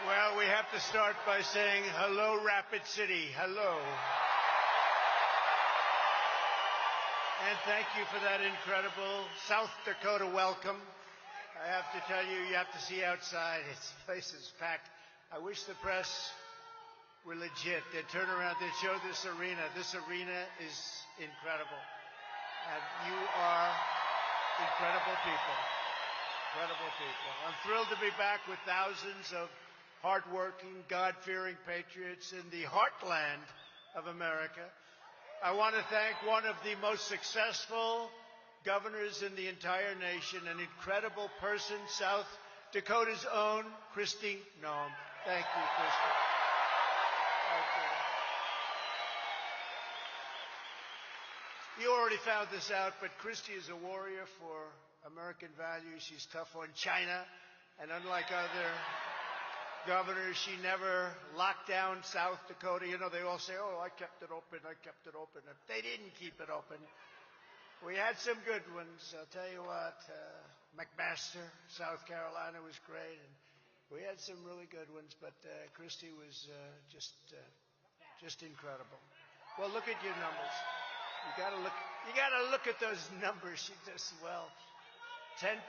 Well, we have to start by saying hello, Rapid City. Hello. And thank you for that incredible South Dakota welcome. I have to tell you, you have to see outside. This place is packed. I wish the press were legit. They'd turn around, they'd show this arena. This arena is incredible. And you are incredible people. Incredible people. I'm thrilled to be back with thousands of hardworking, God-fearing patriots in the heartland of America. I want to thank one of the most successful governors in the entire nation, an incredible person, South Dakota's own Kristi Noem. Thank you, Kristi. Thank you. You already found this out, but Kristi is a warrior for American values. She's tough on China, and unlike other governors, she never locked down South Dakota. You know, they all say, oh, I kept it open, I kept it open. They didn't keep it open. We had some good ones. I'll tell you what, McMaster, South Carolina was great. And we had some really good ones, but Kristi was just incredible. Well, look at your numbers. You gotta look at those numbers. She does well. 10%.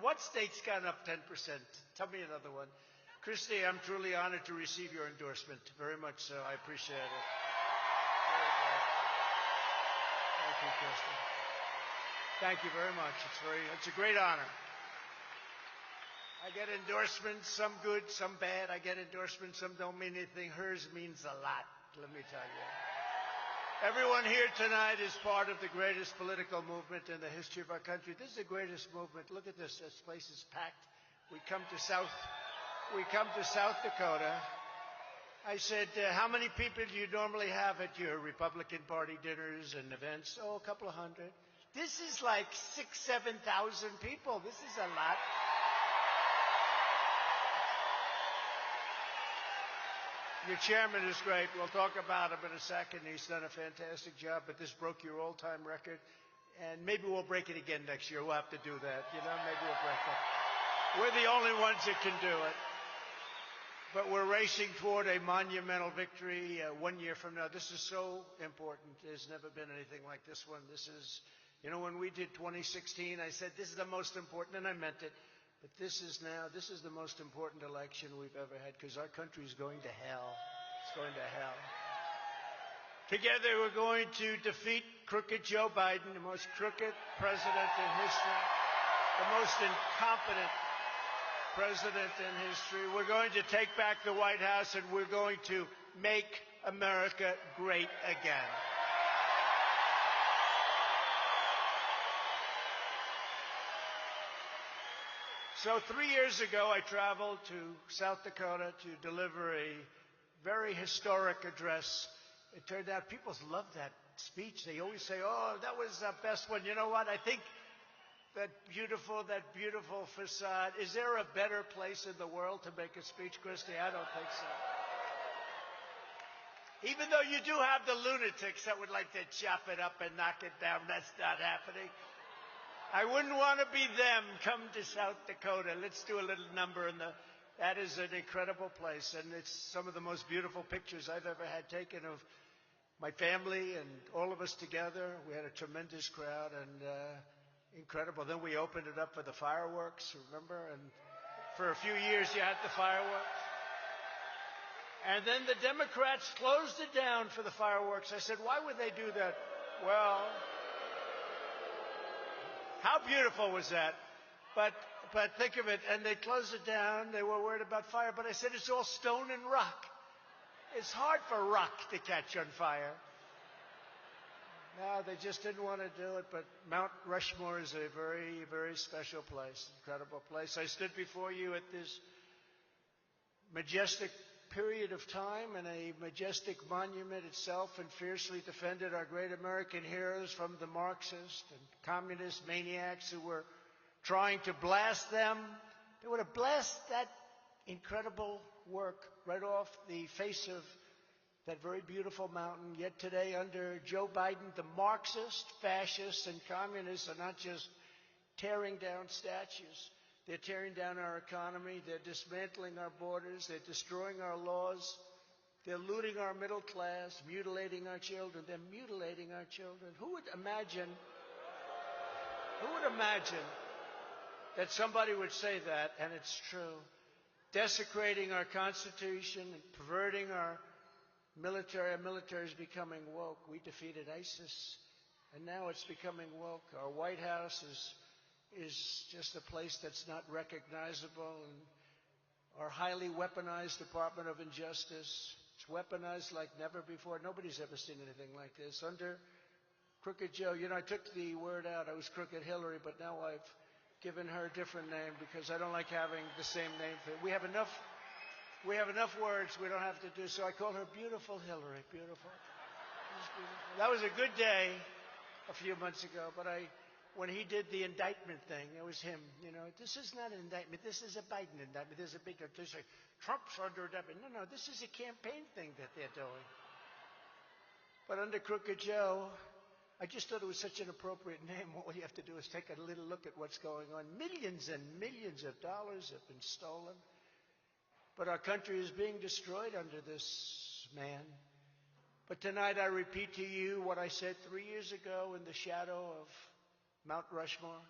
What state's gone up 10%? Tell me another one. Kristi, I'm truly honored to receive your endorsement. Very much so. I appreciate it. Thank you, Kristi. Thank you very much. It's a great honor. I get endorsements, some good, some bad. I get endorsements, some don't mean anything. Hers means a lot, let me tell you. Everyone here tonight is part of the greatest political movement in the history of our country. This is the greatest movement. Look at this. This place is packed. We come to South Dakota. I said, how many people do you normally have at your Republican Party dinners and events? Oh, a couple of hundred. This is like 6,000, 7,000 people. This is a lot. Your chairman is great. We'll talk about him in a second. He's done a fantastic job, but this broke your all-time record. And maybe we'll break it again next year. We'll have to do that. You know, maybe we'll break it. We're the only ones that can do it. But we're racing toward a monumental victory 1 year from now. This is so important. There's never been anything like this one. This is, you know, when we did 2016, I said this is the most important, and I meant it. But this is the most important election we've ever had because our country is going to hell. It's going to hell. Together we're going to defeat crooked Joe Biden, the most crooked president in history, the most incompetent president in history. We're going to take back the White House, and we're going to make America great again. So 3 years ago, I traveled to South Dakota to deliver a very historic address. It turned out people love that speech. They always say, oh, that was the best one. You know what? I think that beautiful facade. Is there a better place in the world to make a speech, Kristi? I don't think so. Even though you do have the lunatics that would like to chop it up and knock it down, that's not happening. I wouldn't want to be them. Come to South Dakota. Let's do a little number. That is an incredible place, and it's some of the most beautiful pictures I've ever had taken of my family and all of us together. We had a tremendous crowd and incredible. Then we opened it up for the fireworks, remember? And for a few years you had the fireworks. And then the Democrats closed it down for the fireworks. I said, why would they do that? Well, how beautiful was that? But think of it, and they closed it down. They were worried about fire, but I said it's all stone and rock. It's hard for rock to catch on fire. No, they just didn't want to do it, but Mount Rushmore is a very, very special place, incredible place. I stood before you at this majestic period of time and a majestic monument itself and fiercely defended our great American heroes from the Marxist and communist maniacs who were trying to blast them. They would have blasted that incredible work right off the face of that very beautiful mountain. Yet today, under Joe Biden, the Marxists, fascists, and communists are not just tearing down statues. They're tearing down our economy. They're dismantling our borders. They're destroying our laws. They're looting our middle class, mutilating our children. They're mutilating our children. Who would imagine that somebody would say that, and it's true? Desecrating our Constitution and perverting our military. Our military is becoming woke. We defeated ISIS, and now it's becoming woke. Our White House is just a place that's not recognizable, and our highly weaponized Department of Injustice, it's weaponized like never before. Nobody's ever seen anything like this. Under Crooked Joe, I took the word out. I was Crooked Hillary, but now I've given her a different name because I don't like having the same name. We have enough words we don't have to do, so I call her Beautiful Hillary. Beautiful. That was a good day a few months ago, but when he did the indictment thing, it was him. This is not an indictment. This is a Biden indictment. There's a big, they say, Trump's under indictment. No, this is a campaign thing that they're doing. But under Crooked Joe, I just thought it was such an appropriate name. All you have to do is take a little look at what's going on. Millions and millions of dollars have been stolen. But our country is being destroyed under this man. But tonight I repeat to you what I said 3 years ago in the shadow of Mount Rushmore.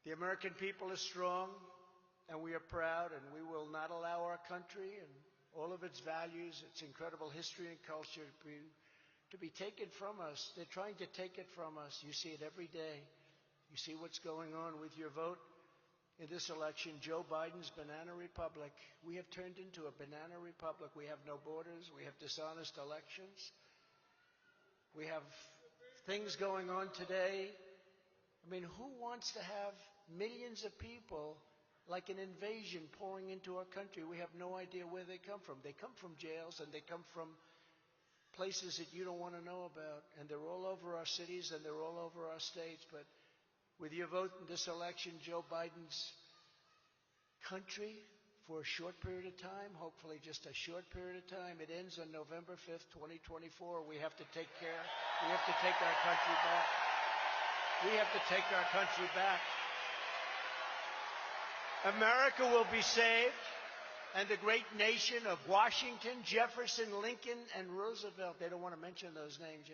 The American people is strong, and we are proud, and we will not allow our country and all of its values, its incredible history and culture to be taken from us. They're trying to take it from us. You see it every day. You see what's going on with your vote in this election. Joe Biden's banana republic. We have turned into a banana republic. We have no borders. We have dishonest elections. We have things going on today. I mean, who wants to have millions of people like an invasion pouring into our country? We have no idea where they come from. They come from jails, and they come from places that you don't want to know about. And they're all over our cities, and they're all over our states. But with your vote in this election, Joe Biden's country, for a short period of time, hopefully just a short period of time, it ends on November 5th, 2024. We have to take care. We have to take our country back. We have to take our country back. America will be saved, and the great nation of Washington, Jefferson, Lincoln, and Roosevelt, they don't want to mention those names,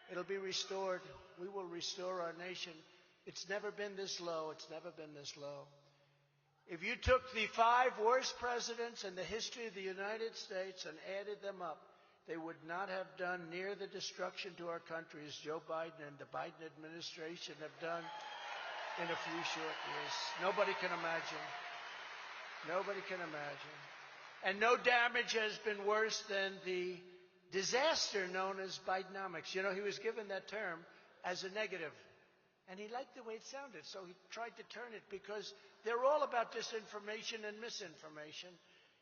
It'll be restored. We will restore our nation. It's never been this low. It's never been this low. If you took the 5 worst presidents in the history of the United States and added them up, they would not have done near the destruction to our country as Joe Biden and the Biden administration have done in a few short years. Nobody can imagine. Nobody can imagine. And no damage has been worse than the disaster known as Bidenomics. He was given that term as a negative. And he liked the way it sounded, so he tried to turn it, because they're all about disinformation and misinformation.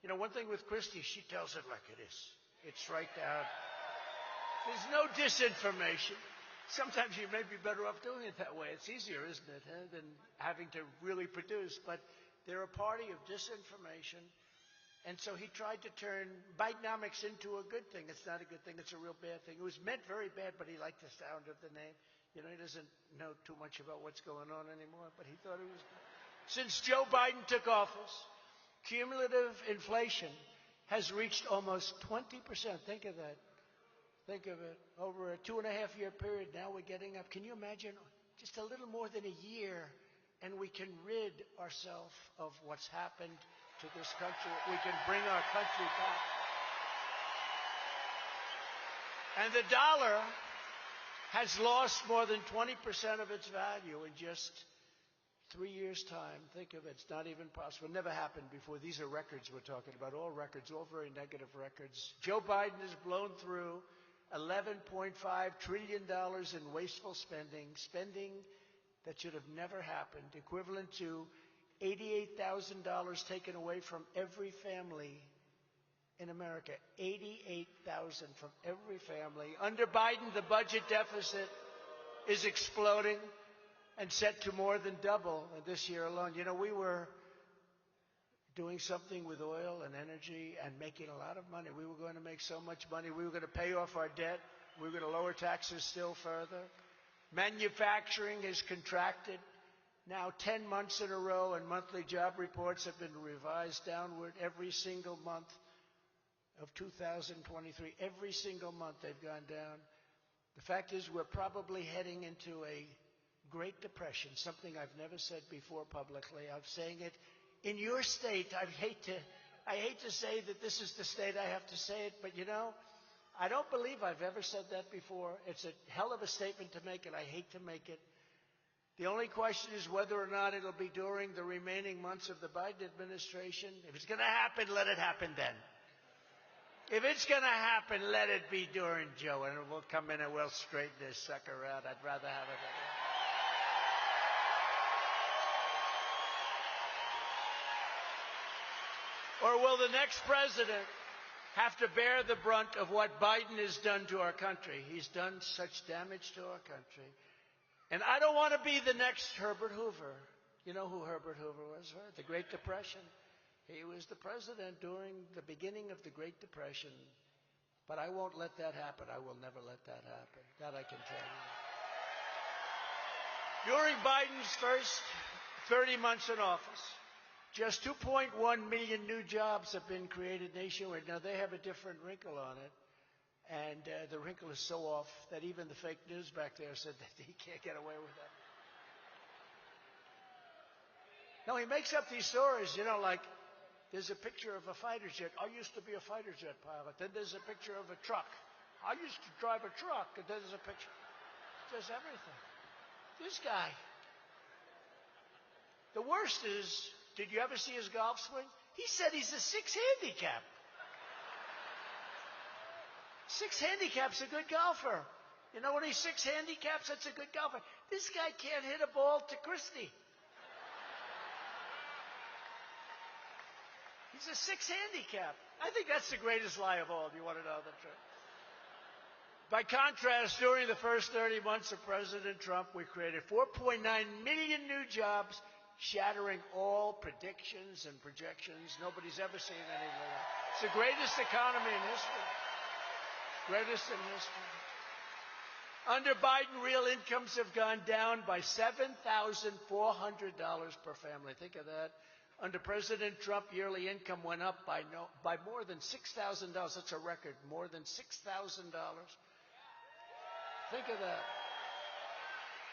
One thing with Christie, she tells it like it is. It's right down. There's no disinformation. Sometimes you may be better off doing it that way. It's easier, isn't it, than having to really produce. But they're a party of disinformation. And so he tried to turn Bidenomics into a good thing. It's not a good thing. It's a real bad thing. It was meant very bad, but he liked the sound of the name. He doesn't know too much about what's going on anymore, but he thought it was good. Since Joe Biden took office, cumulative inflation has reached almost 20%. Think of that. Think of it. Over a 2.5-year period, now we're getting up. Can you imagine? Just a little more than a year, and we can rid ourselves of what's happened to this country. We can bring our country back. And the dollar has lost more than 20% of its value in just 3 years' time. Think of it. It's not even possible. It never happened before. These are records we're talking about, all records, all very negative records. Joe Biden has blown through $11.5 trillion in wasteful spending that should have never happened, equivalent to $88,000 taken away from every family in America. $88,000 from every family. Under Biden, the budget deficit is exploding and set to more than double this year alone. We were doing something with oil and energy and making a lot of money. We were going to make so much money. We were going to pay off our debt. We were going to lower taxes still further. Manufacturing has contracted now 10 months in a row, and monthly job reports have been revised downward every single month of 2023. Every single month they've gone down. The fact is we're probably heading into a Great Depression, something I've never said before publicly. I'm saying it in your state. I hate to say that this is the state I have to say it, but you know, I don't believe I've ever said that before. It's a hell of a statement to make, and I hate to make it. The only question is whether or not it'll be during the remaining months of the Biden administration. If it's going to happen, let it happen then. If it's going to happen, let it be during Joe, and we'll come in and we'll straighten this sucker out. I'd rather have it. Or will the next president have to bear the brunt of what Biden has done to our country? He's done such damage to our country. And I don't want to be the next Herbert Hoover. You know who Herbert Hoover was, right? The Great Depression. He was the president during the beginning of the Great Depression. But I won't let that happen. I will never let that happen. That I can tell you. During Biden's first 30 months in office, just 2.1 million new jobs have been created nationwide. Now, they have a different wrinkle on it. And the wrinkle is so off that even the fake news back there said that he can't get away with that. No, he makes up these stories, you know, like there's a picture of a fighter jet. I used to be a fighter jet pilot. Then there's a picture of a truck. I used to drive a truck. And then there's a picture. He does everything. This guy. The worst is, did you ever see his golf swing? He said he's a 6 handicap. 6 handicap's a good golfer. You know, when he's 6 handicaps, that's a good golfer. This guy can't hit a ball to Christie. He's a 6 handicap. I think that's the greatest lie of all. Do you want to know the truth? By contrast, during the first 30 months of President Trump, we created 4.9 million new jobs, shattering all predictions and projections. Nobody's ever seen anything like that. It's the greatest economy in history. Greatest in history. Under Biden, real incomes have gone down by $7,400 per family. Think of that. Under President Trump, yearly income went up by more than $6,000. That's a record, more than $6,000. Think of that.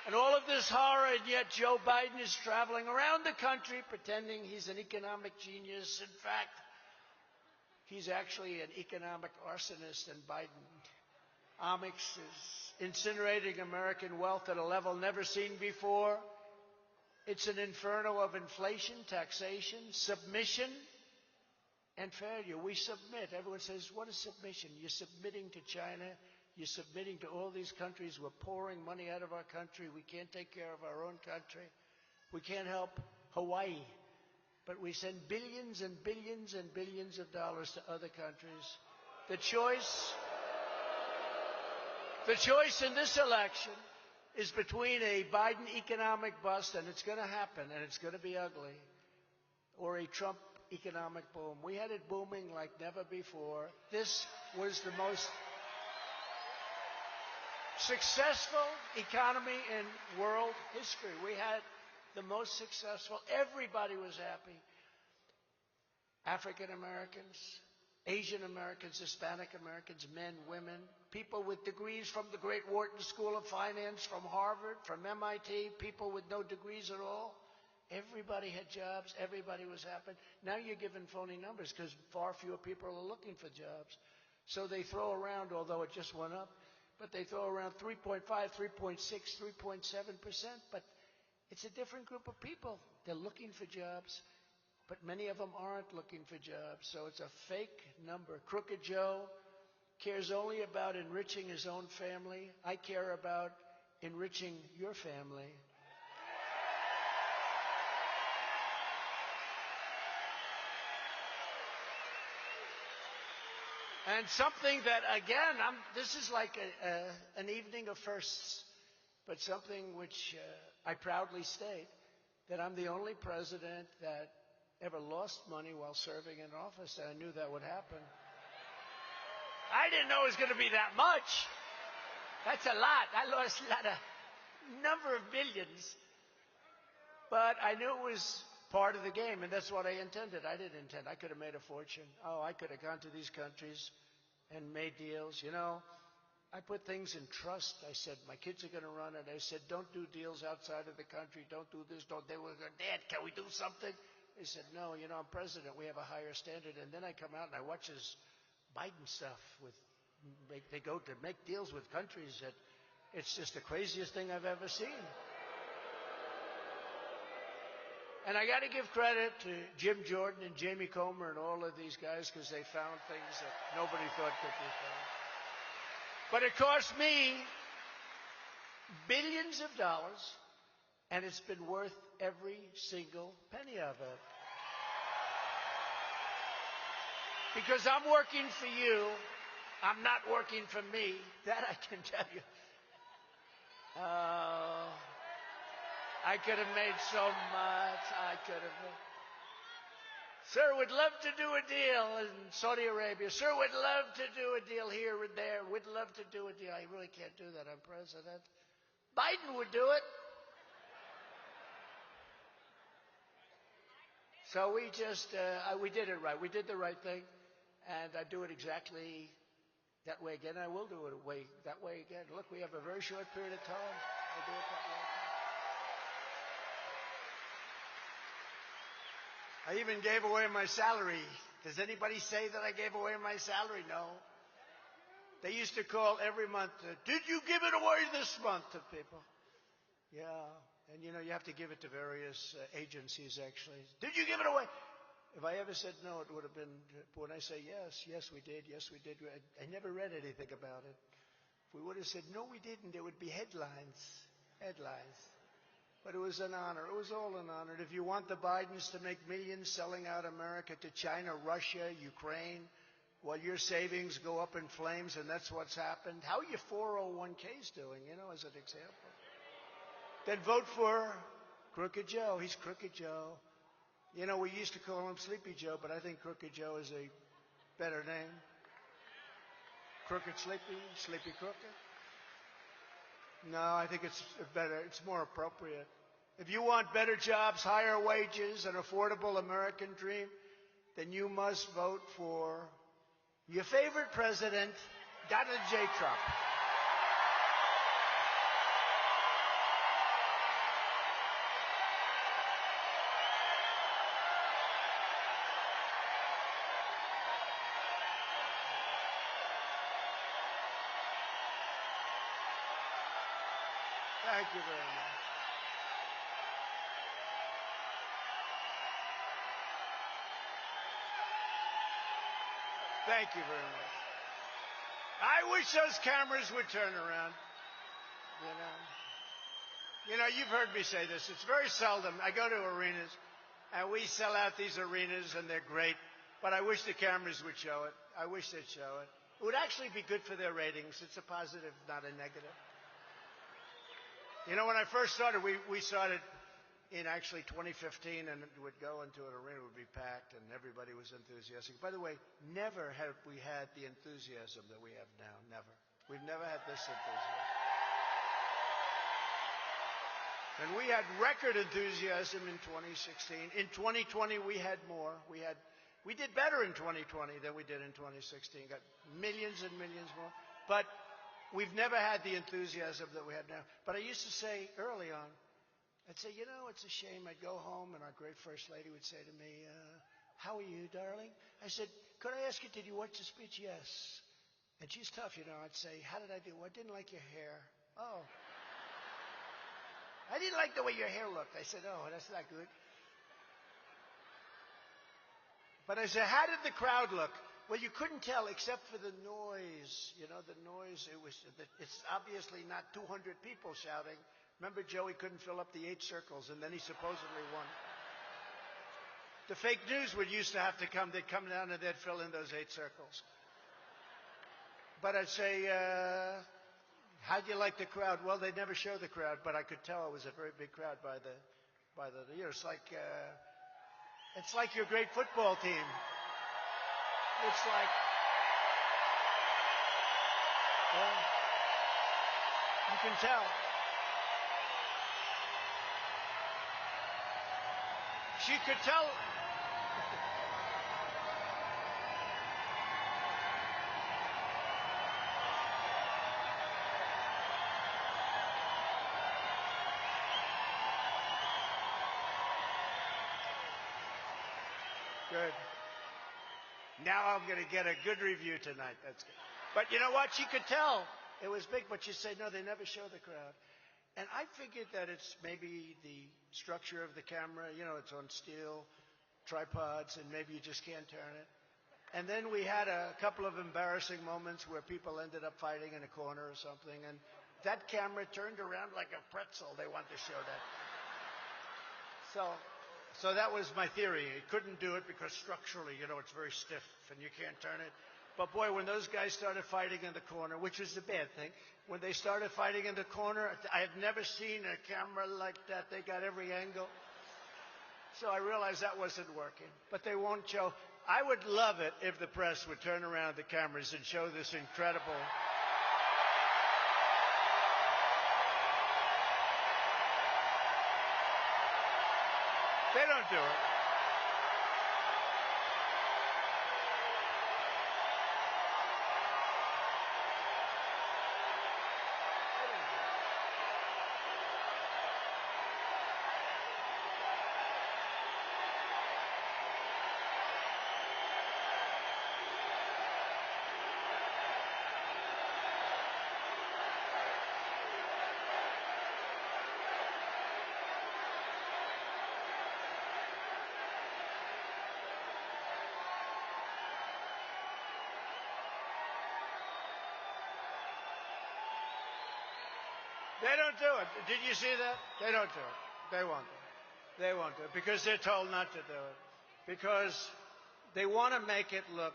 And all of this horror, and yet Joe Biden is traveling around the country pretending he's an economic genius. In fact, he's actually an economic arsonist, and Bidenomics is incinerating American wealth at a level never seen before. It's an inferno of inflation, taxation, submission, and failure. We submit. Everyone says, what is submission? You're submitting to China. You're submitting to all these countries. We're pouring money out of our country. We can't take care of our own country. We can't help Hawaii. But we send billions and billions and billions of dollars to other countries. The choice in this election is between a Biden economic bust, and it's going to happen, and it's going to be ugly, or a Trump economic boom. We had it booming like never before. This was the most successful economy in world history. We had the most successful. Everybody was happy. African Americans, Asian Americans, Hispanic Americans, men, women, people with degrees from the great Wharton School of Finance, from Harvard, from MIT, people with no degrees at all. Everybody had jobs. Everybody was happy. Now you're given phony numbers because far fewer people are looking for jobs. So they throw around, although it just went up, but they throw around 3.5, 3.6, 3.7%. But it's a different group of people. They're looking for jobs, but many of them aren't looking for jobs. So it's a fake number. Crooked Joe cares only about enriching his own family. I care about enriching your family. And something that, again, this is like an evening of firsts, but something which I proudly state, that I'm the only president that ever lost money while serving in office, and I knew that would happen. I didn't know it was going to be that much. That's a lot. I lost a number of billions. But I knew it was part of the game, and that's what I intended. I didn't intend. I could have made a fortune. Oh, I could have gone to these countries and made deals. You know, I put things in trust. I said, my kids are going to run it. I said, don't do deals outside of the country. Don't do this. Don't. They were going, Dad, can we do something? They said, no, you know, I'm president. We have a higher standard. And then I come out and I watch this Biden stuff. They go to make deals with countries that it's just the craziest thing I've ever seen. And I got to give credit to Jim Jordan and Jamie Comer and all of these guys because they found things that nobody thought could be found. But it cost me billions of dollars, and it's been worth every single penny of it. Because I'm working for you. I'm not working for me. That I can tell you. I could have made so much. I could have made. Sir, would love to do a deal in Saudi Arabia. Sir, would love to do a deal here and there. Would love to do a deal. I really can't do that. I'm president. Biden would do it. So we just, we did it right. We did the right thing. And I do it exactly that way again. I will do it that way again. Look, we have a very short period of time. I do it that way. I even gave away my salary. Does anybody say that I gave away my salary? No. They used to call every month, did you give it away this month to people? Yeah. And, you know, you have to give it to various agencies, actually. Did you give it away? If I ever said no, it would have been, when I say yes, we did, yes, we did. I never read anything about it. If we would have said no, we didn't, there would be headlines. But it was an honor. It was all an honor. If you want the Bidens to make millions selling out America to China, Russia, Ukraine, while your savings go up in flames, and that's what's happened, how are your 401ks doing, you know, as an example? Then vote for Crooked Joe. He's Crooked Joe. You know, we used to call him Sleepy Joe, but I think Crooked Joe is a better name. Crooked Sleepy, Sleepy Crooked. No, I think it's better. It's more appropriate. If you want better jobs, higher wages, an affordable American dream, then you must vote for your favorite president, Donald J. Trump. Thank you very much. Thank you very much. I wish those cameras would turn around. You know, you've heard me say this. It's very seldom. I go to arenas, and we sell out these arenas, and they're great. But I wish the cameras would show it. I wish they'd show it. It would actually be good for their ratings. It's a positive, not a negative. You know, when I first started, we started in actually 2015, and it would go into an arena, it would be packed, and everybody was enthusiastic. By the way, never have we had the enthusiasm that we have now. Never. We've never had this enthusiasm. And we had record enthusiasm in 2016. In 2020, we had more. We did better in 2020 than we did in 2016. Got millions and millions more. But we've never had the enthusiasm that we have now. But I used to say early on, I'd say, you know, it's a shame. I'd go home, and our great First Lady would say to me, how are you, darling? I said, could I ask you, did you watch the speech? Yes. And she's tough, you know. I'd say, how did I do? Well, I didn't like your hair. Oh. I didn't like the way your hair looked. I said, oh, that's not good. But I said, how did the crowd look? Well, you couldn't tell except for the noise. You know, the noise, it's obviously not 200 people shouting. Remember, Joey couldn't fill up the 8 circles, and then he supposedly won. The fake news would used to have to come. They'd come down and they'd fill in those 8 circles. But I'd say, how'd you like the crowd? Well, they'd never show the crowd, but I could tell it was a very big crowd by the you know, it's like your great football team. It's like, well, you can tell. She could tell. Good. Now I'm going to get a good review tonight. That's good. But you know what? She could tell it was big, but she'd say, no, they never show the crowd. And I figured that it's maybe the structure of the camera. You know, it's on steel tripods, and maybe you just can't turn it. And then we had a couple of embarrassing moments where people ended up fighting in a corner or something, and that camera turned around like a pretzel. They wanted to show that. So that was my theory. It couldn't do it because structurally, you know, it's very stiff and you can't turn it. But boy, when those guys started fighting in the corner, which was a bad thing, when they started fighting in the corner, I had never seen a camera like that. They got every angle. So I realized that wasn't working. But they won't show. I would love it if the press would turn around the cameras and show this incredible. They don't do it. They don't do it. Did you see that? They don't do it. They won't do it. They won't do it because they're told not to do it. Because they want to make it look.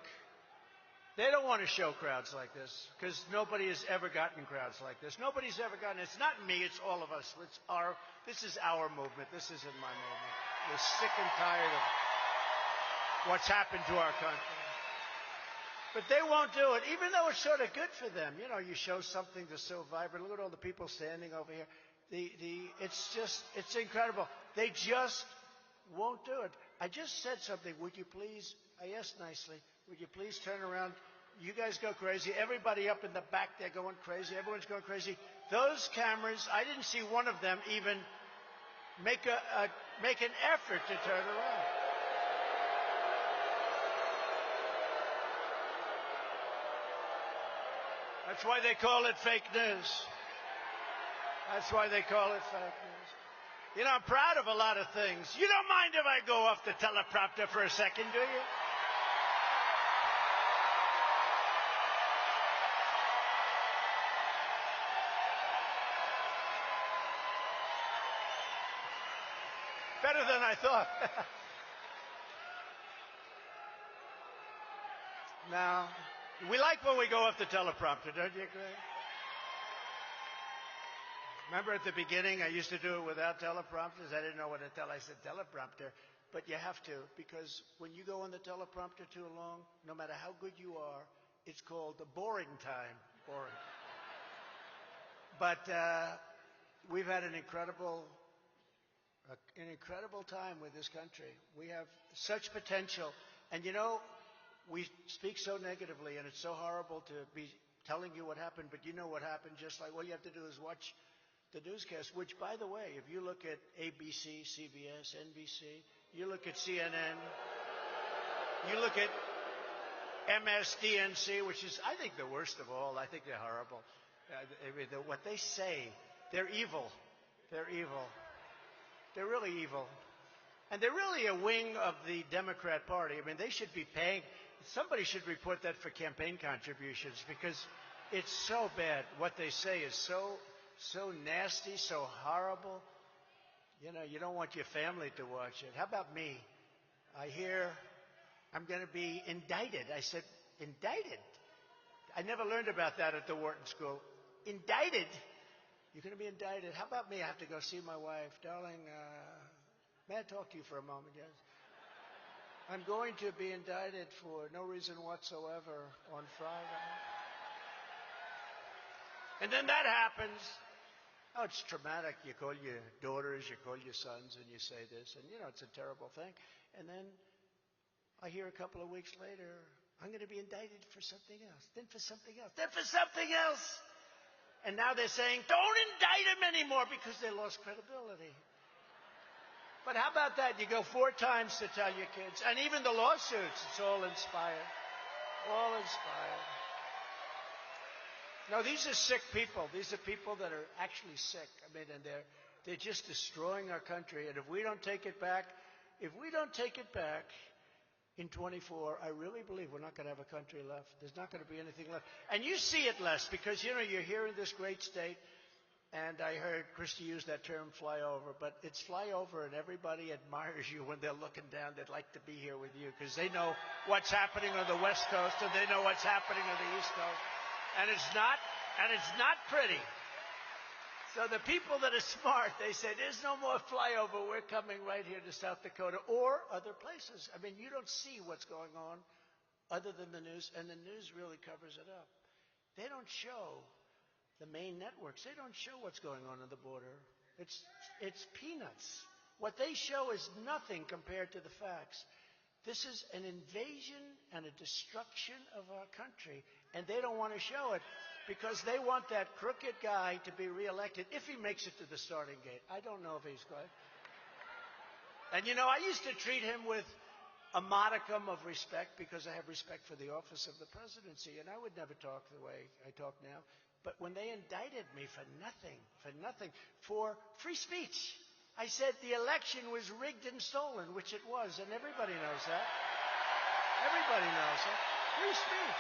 They don't want to show crowds like this because nobody has ever gotten crowds like this. Nobody's ever gotten. It's not me. It's all of us. This is our movement. This isn't my movement. We're sick and tired of what's happened to our country. But they won't do it, even though it's sort of good for them. You know, you show something that's so vibrant. Look at all the people standing over here. It's incredible. They just won't do it. I just said something. Would you please, I asked nicely, would you please turn around? You guys go crazy. Everybody up in the back, they're going crazy. Everyone's going crazy. Those cameras, I didn't see one of them even make an effort to turn around. That's why they call it fake news. That's why they call it fake news. You know, I'm proud of a lot of things. You don't mind if I go off the teleprompter for a second, do you? Better than I thought. Now, we like when we go off the teleprompter, don't you agree? Remember at the beginning, I used to do it without teleprompters. I didn't know what to tell. I said teleprompter. But you have to, because when you go on the teleprompter too long, no matter how good you are, it's called the boring time. Boring. But we've had an incredible time with this country. We have such potential. And you know, we speak so negatively, and it's so horrible to be telling you what happened, but you know what happened. Just like all you have to do is watch the newscast, which, by the way, if you look at ABC, CBS, NBC, you look at CNN, you look at MSDNC, which is, I think, the worst of all. I think they're horrible. What they say, they're evil. They're evil. They're really evil. And they're really a wing of the Democrat Party. I mean, they should be paying. Somebody should report that for campaign contributions because it's so bad. What they say is so nasty, so horrible. You know, you don't want your family to watch it. How about me? I hear I'm going to be indicted. I said, indicted? I never learned about that at the Wharton School. Indicted? You're going to be indicted. How about me? I have to go see my wife. Darling, may I talk to you for a moment? Yes. I'm going to be indicted for no reason whatsoever on Friday. And then that happens. Oh, it's traumatic. You call your daughters, you call your sons, and you say this, and it's a terrible thing. And then I hear a couple of weeks later, I'm going to be indicted for something else, then for something else, then for something else. And now they're saying, don't indict him anymore because they lost credibility. But how about that? You go 4 times to tell your kids. And even the lawsuits, it's all inspired. All inspired. No, these are sick people. These are people that are actually sick. I mean, and they're just destroying our country. And if we don't take it back, in 24, I really believe we're not going to have a country left. There's not going to be anything left. And you see it less because, you're here in this great state. And I heard Christy use that term flyover, but it's flyover and everybody admires you when they're looking down. They'd like to be here with you because they know what's happening on the West Coast and they know what's happening on the East Coast. And it's not pretty. So the people that are smart, they say, there's no more flyover. We're coming right here to South Dakota or other places. I mean, you don't see what's going on other than the news, and the news really covers it up. They don't show the main networks. They don't show what's going on the border. It's peanuts. What they show is nothing compared to the facts. This is an invasion and a destruction of our country, and they don't want to show it because they want that crooked guy to be reelected if he makes it to the starting gate. I don't know if he's going. And I used to treat him with a modicum of respect because I have respect for the office of the presidency, and I would never talk the way I talk now. But when they indicted me for nothing, for free speech, I said the election was rigged and stolen, which it was, and everybody knows that. Everybody knows it. Free speech.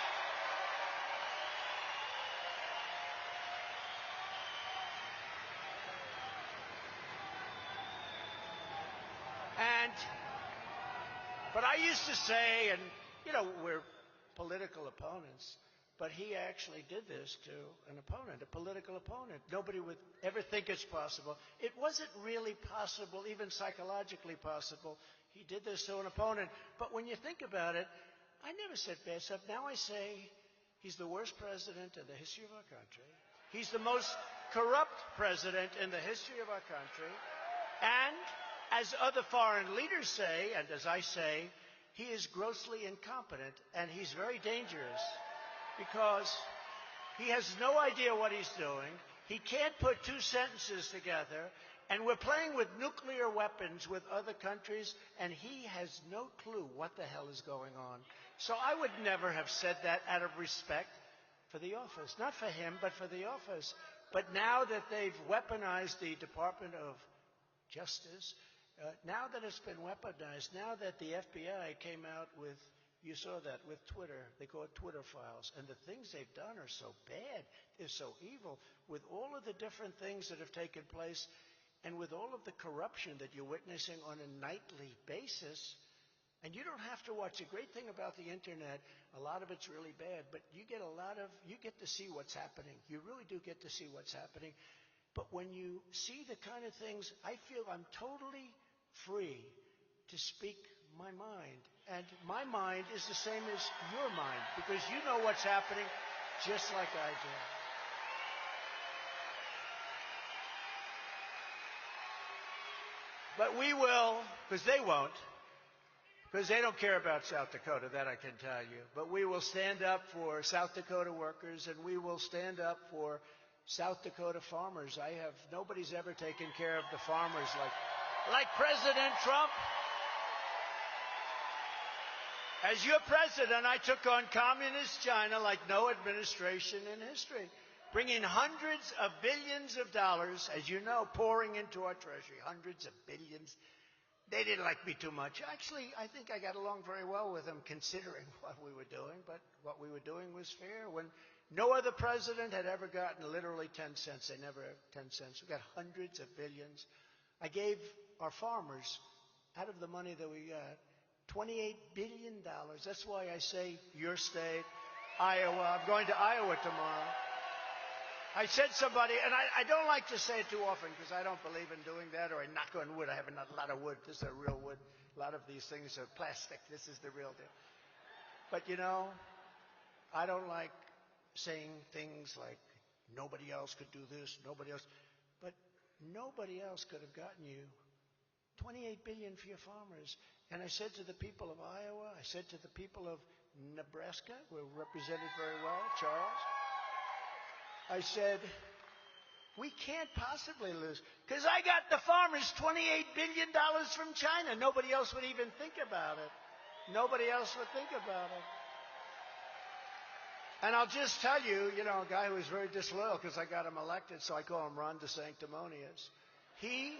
But I used to say, and we're political opponents, but he actually did this to an opponent, a political opponent. Nobody would ever think it's possible. It wasn't really possible, even psychologically possible. He did this to an opponent. But when you think about it, I never said bad stuff. Now I say he's the worst president in the history of our country. He's the most corrupt president in the history of our country. And as other foreign leaders say, and as I say, he is grossly incompetent, and he's very dangerous. Because he has no idea what he's doing. He can't put 2 sentences together. And we're playing with nuclear weapons with other countries, and he has no clue what the hell is going on. So I would never have said that out of respect for the office. Not for him, but for the office. But now that they've weaponized the Department of Justice, now that it's been weaponized, now that the FBI came out with, you saw that with Twitter. They call it Twitter files. And the things they've done are so bad. They're so evil. With all of the different things that have taken place and with all of the corruption that you're witnessing on a nightly basis, and you don't have to watch. The great thing about the Internet, a lot of it's really bad, but you get to see what's happening. You really do get to see what's happening. But when you see the kind of things, I feel I'm totally free to speak my mind. And my mind is the same as your mind because you know what's happening just like I do. But we will, because they won't, because they don't care about South Dakota, that I can tell you. But we will stand up for South Dakota workers, and we will stand up for South Dakota farmers. Nobody's ever taken care of the farmers like President Trump. As your president, I took on communist China like no administration in history, bringing hundreds of billions of dollars, as you know, pouring into our treasury, hundreds of billions. They didn't like me too much. Actually, I think I got along very well with them considering what we were doing, but what we were doing was fair. When no other president had ever gotten literally 10 cents, they never had 10 cents. We got hundreds of billions. I gave our farmers, out of the money that we got, $28 billion. That's why I say your state, Iowa. I'm going to Iowa tomorrow. I said somebody, and I don't like to say it too often because I don't believe in doing that, or I knock on wood. I have a lot of wood. This is a real wood. A lot of these things are plastic. This is the real deal. But, I don't like saying things like nobody else could do this, nobody else. But Nobody else could have gotten you $28 billion for your farmers. And I said to the people of Iowa, I said to the people of Nebraska, we're represented very well, Charles. I said, we can't possibly lose. Because I got the farmers $28 billion from China. Nobody else would even think about it. Nobody else would think about it. And I'll just tell you, a guy who was very disloyal because I got him elected, so I call him Ron DeSanctimonious. He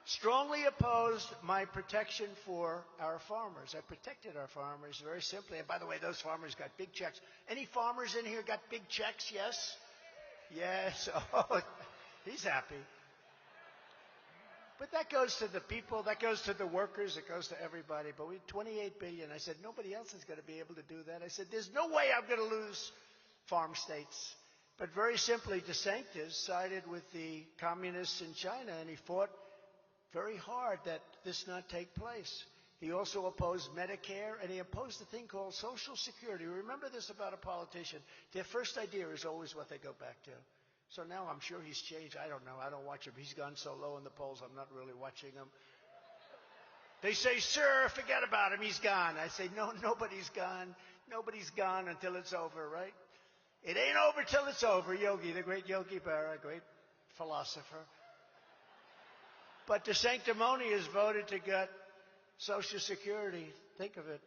strongly opposed my protection for our farmers. I protected our farmers very simply. And by the way, those farmers got big checks. Any farmers in here got big checks? Yes? Yes. Oh, he's happy. But that goes to the people, that goes to the workers, it goes to everybody. But we $28 billion. I said, nobody else is going to be able to do that. I said, there's no way I'm going to lose farm states. But very simply, DeSantis sided with the communists in China, and he fought very hard that this not take place. He also opposed Medicare, and he opposed a thing called Social Security. Remember this about a politician. Their first idea is always what they go back to. So now I'm sure he's changed. I don't know. I don't watch him. He's gone so low in the polls, I'm not really watching him. They say, sir, forget about him. He's gone. I say, no, nobody's gone. Nobody's gone until it's over, right? It ain't over till it's over. Yogi, the great Yogi Berra, great philosopher. But DeSanctimonious voted to get Social Security. Think of it.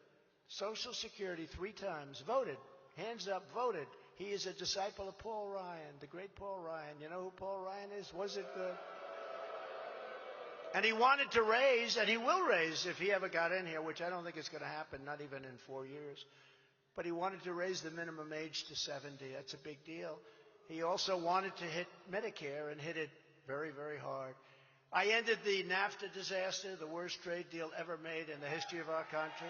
Social Security 3 times. Voted. Hands up, voted. He is a disciple of Paul Ryan, the great Paul Ryan. You know who Paul Ryan is? Was it good? And he wanted to raise, and he will raise if he ever got in here, which I don't think is going to happen, not even in 4 years. But he wanted to raise the minimum age to 70. That's a big deal. He also wanted to hit Medicare and hit it very, very hard. I ended the NAFTA disaster, the worst trade deal ever made in the history of our country,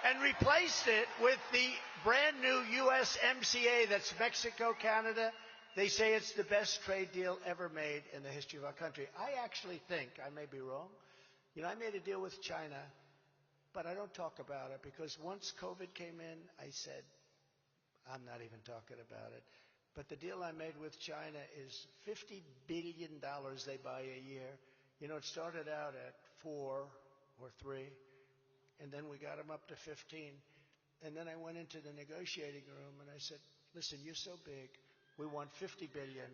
and replaced it with the brand new USMCA, that's Mexico, Canada. They say it's the best trade deal ever made in the history of our country. I actually think, I may be wrong, I made a deal with China, but I don't talk about it because once COVID came in, I said, I'm not even talking about it. But the deal I made with China is $50 billion they buy a year. It started out at 4 or 3. And then we got them up to 15. And then I went into the negotiating room and I said, listen, you're so big. We want $50 billion.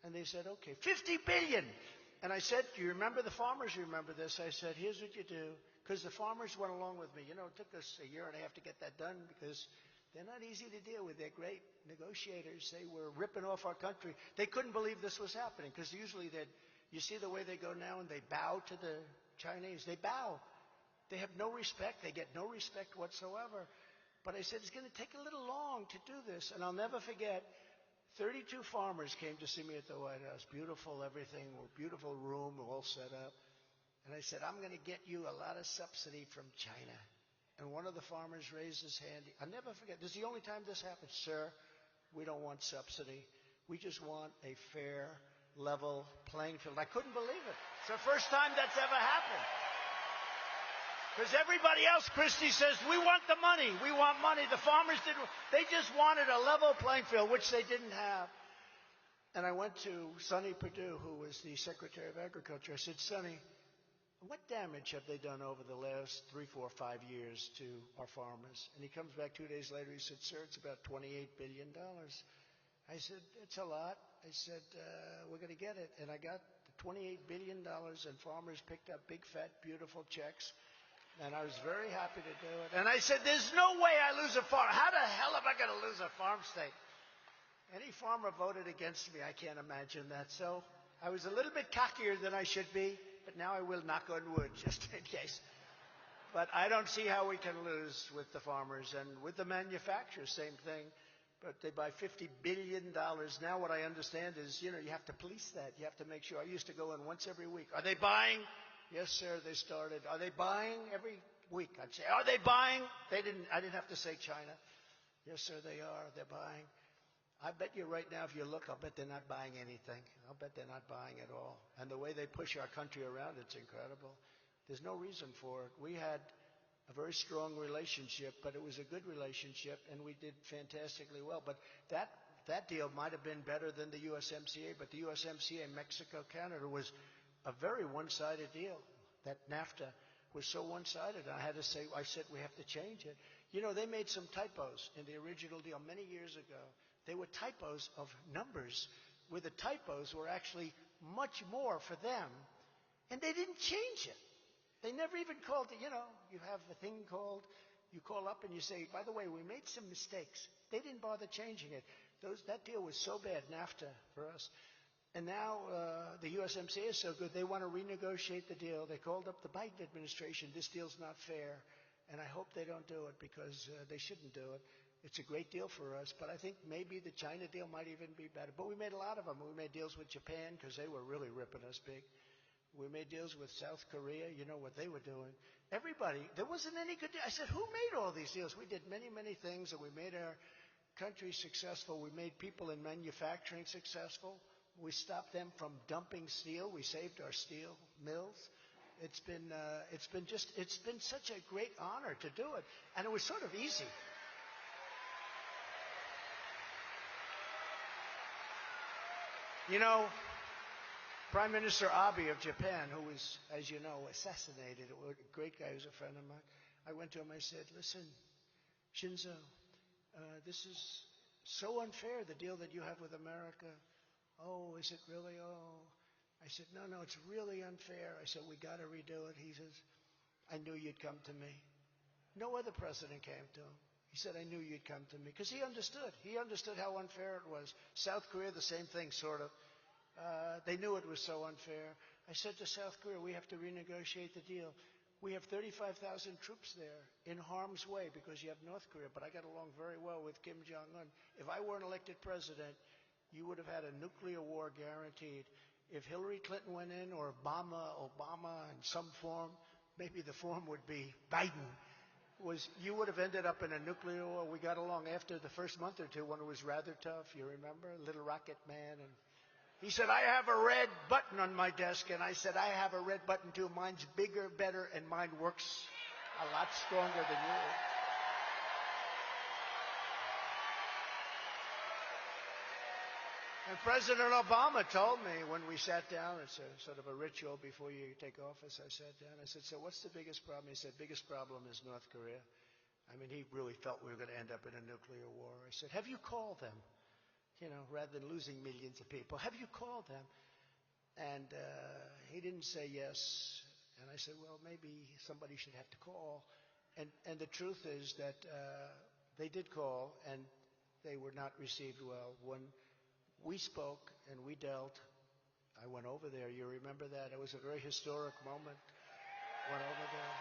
And they said, okay, $50 billion. And I said, do you remember the farmers? Remember this? I said, here's what you do. Because the farmers went along with me. It took us a year and a half to get that done because they're not easy to deal with. They're great negotiators. They were ripping off our country. They couldn't believe this was happening because usually you see the way they go now and they bow to the Chinese. They bow. They have no respect. They get no respect whatsoever. But I said, it's going to take a little long to do this. And I'll never forget, 32 farmers came to see me at the White House. Beautiful everything, beautiful room, all set up. And I said, I'm going to get you a lot of subsidy from China. And one of the farmers raised his hand. I'll never forget. This is the only time this happens. Sir, we don't want subsidy. We just want a fair, level playing field. I couldn't believe it. It's the first time that's ever happened. Because everybody else, Christie says, we want the money. We want money. The farmers didn't. They just wanted a level playing field, which they didn't have. And I went to Sonny Perdue, who was the Secretary of Agriculture. I said, Sonny, what damage have they done over the last 3, 4, 5 years to our farmers? And he comes back 2 days later. He said, sir, it's about $28 billion. I said, it's a lot. I said, we're going to get it. And I got the $28 billion, and farmers picked up big, fat, beautiful checks. And I was very happy to do it. And I said, there's no way I lose a farm. How the hell am I going to lose a farm state? Any farmer voted against me. I can't imagine that. So I was a little bit cockier than I should be. But now I will knock on wood, just in case. But I don't see how we can lose with the farmers. And with the manufacturers, same thing. But they buy $50 billion. Now what I understand is, you have to police that. You have to make sure. I used to go in once every week. Are they buying? Yes, sir, they started. Are they buying? Every week I'd say, are they buying? I didn't have to say China. Yes, sir, they are. They're buying. I bet you right now, if you look, I'll bet they're not buying anything. I'll bet they're not buying at all. And the way they push our country around, it's incredible. There's no reason for it. We had a very strong relationship, but it was a good relationship, and we did fantastically well. But that that deal might have been better than the USMCA, but the USMCA, Mexico, Canada was a very one-sided deal. That NAFTA was so one-sided. I said, we have to change it. You know, they made some typos in the original deal many years ago. They were typos of numbers, where the typos were actually much more for them, and they didn't change it. They never even called it, you have a thing called, you call up and you say, by the way, we made some mistakes. They didn't bother changing it. That deal was so bad, NAFTA, for us. And now the USMCA is so good, they want to renegotiate the deal. They called up the Biden administration. This deal's not fair. And I hope they don't do it, because they shouldn't do it. It's a great deal for us, but I think maybe the China deal might even be better. But we made a lot of them. We made deals with Japan because they were really ripping us big. We made deals with South Korea. You know what they were doing. Everybody, there wasn't any good deal. I said, who made all these deals? We did many, many things, and we made our country successful. We made people in manufacturing successful. We stopped them from dumping steel. We saved our steel mills. It's been such a great honor to do it, and it was sort of easy. You know, Prime Minister Abe of Japan, who was, as you know, assassinated, a great guy who's a friend of mine, I went to him, I said, listen, Shinzo, this is so unfair, the deal that you have with America. Oh, is it really? Oh. I said, no, it's really unfair. I said, we got to redo it. He says, I knew you'd come to me. No other president came to him. He said, I knew you'd come to me. Because he understood. He understood how unfair it was. South Korea, the same thing, sort of. They knew it was so unfair. I said to South Korea, we have to renegotiate the deal. We have 35,000 troops there in harm's way because you have North Korea. But I got along very well with Kim Jong-un. If I weren't elected president, you would have had a nuclear war guaranteed. If Hillary Clinton went in, or Obama in some form, maybe the form would be Biden, you would have ended up in a nuclear war. We got along after the first month or two when it was rather tough. You remember? Little Rocket Man. And he said, I have a red button on my desk. And I said, I have a red button too. Mine's bigger, better, and mine works a lot stronger than yours. And President Obama told me when we sat down, it's a sort of a ritual before you take office, I sat down, I said, so what's the biggest problem? He said, biggest problem is North Korea. I mean, he really felt we were going to end up in a nuclear war. I said, have you called them? You know, rather than losing millions of people, have you called them? And he didn't say yes. And I said, well, maybe somebody should have to call. And the truth is that they did call, and they were not received well. When we spoke and we dealt, I went over there. You remember that? It was a very historic moment. Went over there.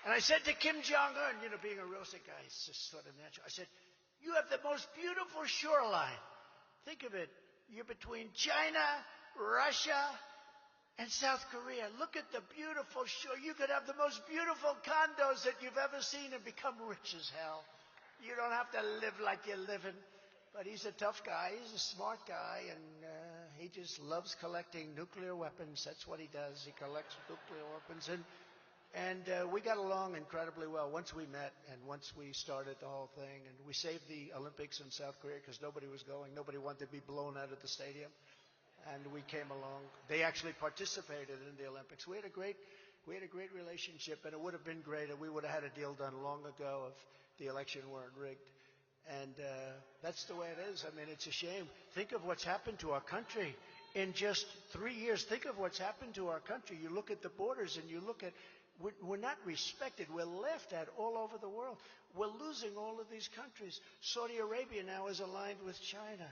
And I said to Kim Jong-un, you know, being a real estate guy, it's just sort of natural. I said, you have the most beautiful shoreline. Think of it. You're between China, Russia, and South Korea. Look at the beautiful shore. You could have the most beautiful condos that you've ever seen and become rich as hell. You don't have to live like you're living. But he's a tough guy. He's a smart guy. And he just loves collecting nuclear weapons. That's what he does. He collects nuclear weapons. And we got along incredibly well once we met and once we started the whole thing. And we saved the Olympics in South Korea because nobody was going. Nobody wanted to be blown out of the stadium. And we came along. They actually participated in the Olympics. We had a great relationship, and it would have been great if we would have had a deal done long ago if the election weren't rigged. And that's the way it is. I mean, it's a shame. Think of what's happened to our country in just 3 years. Think of what's happened to our country. You look at the borders and you look at, we're not respected. We're laughed at all over the world. We're losing all of these countries. Saudi Arabia now is aligned with China.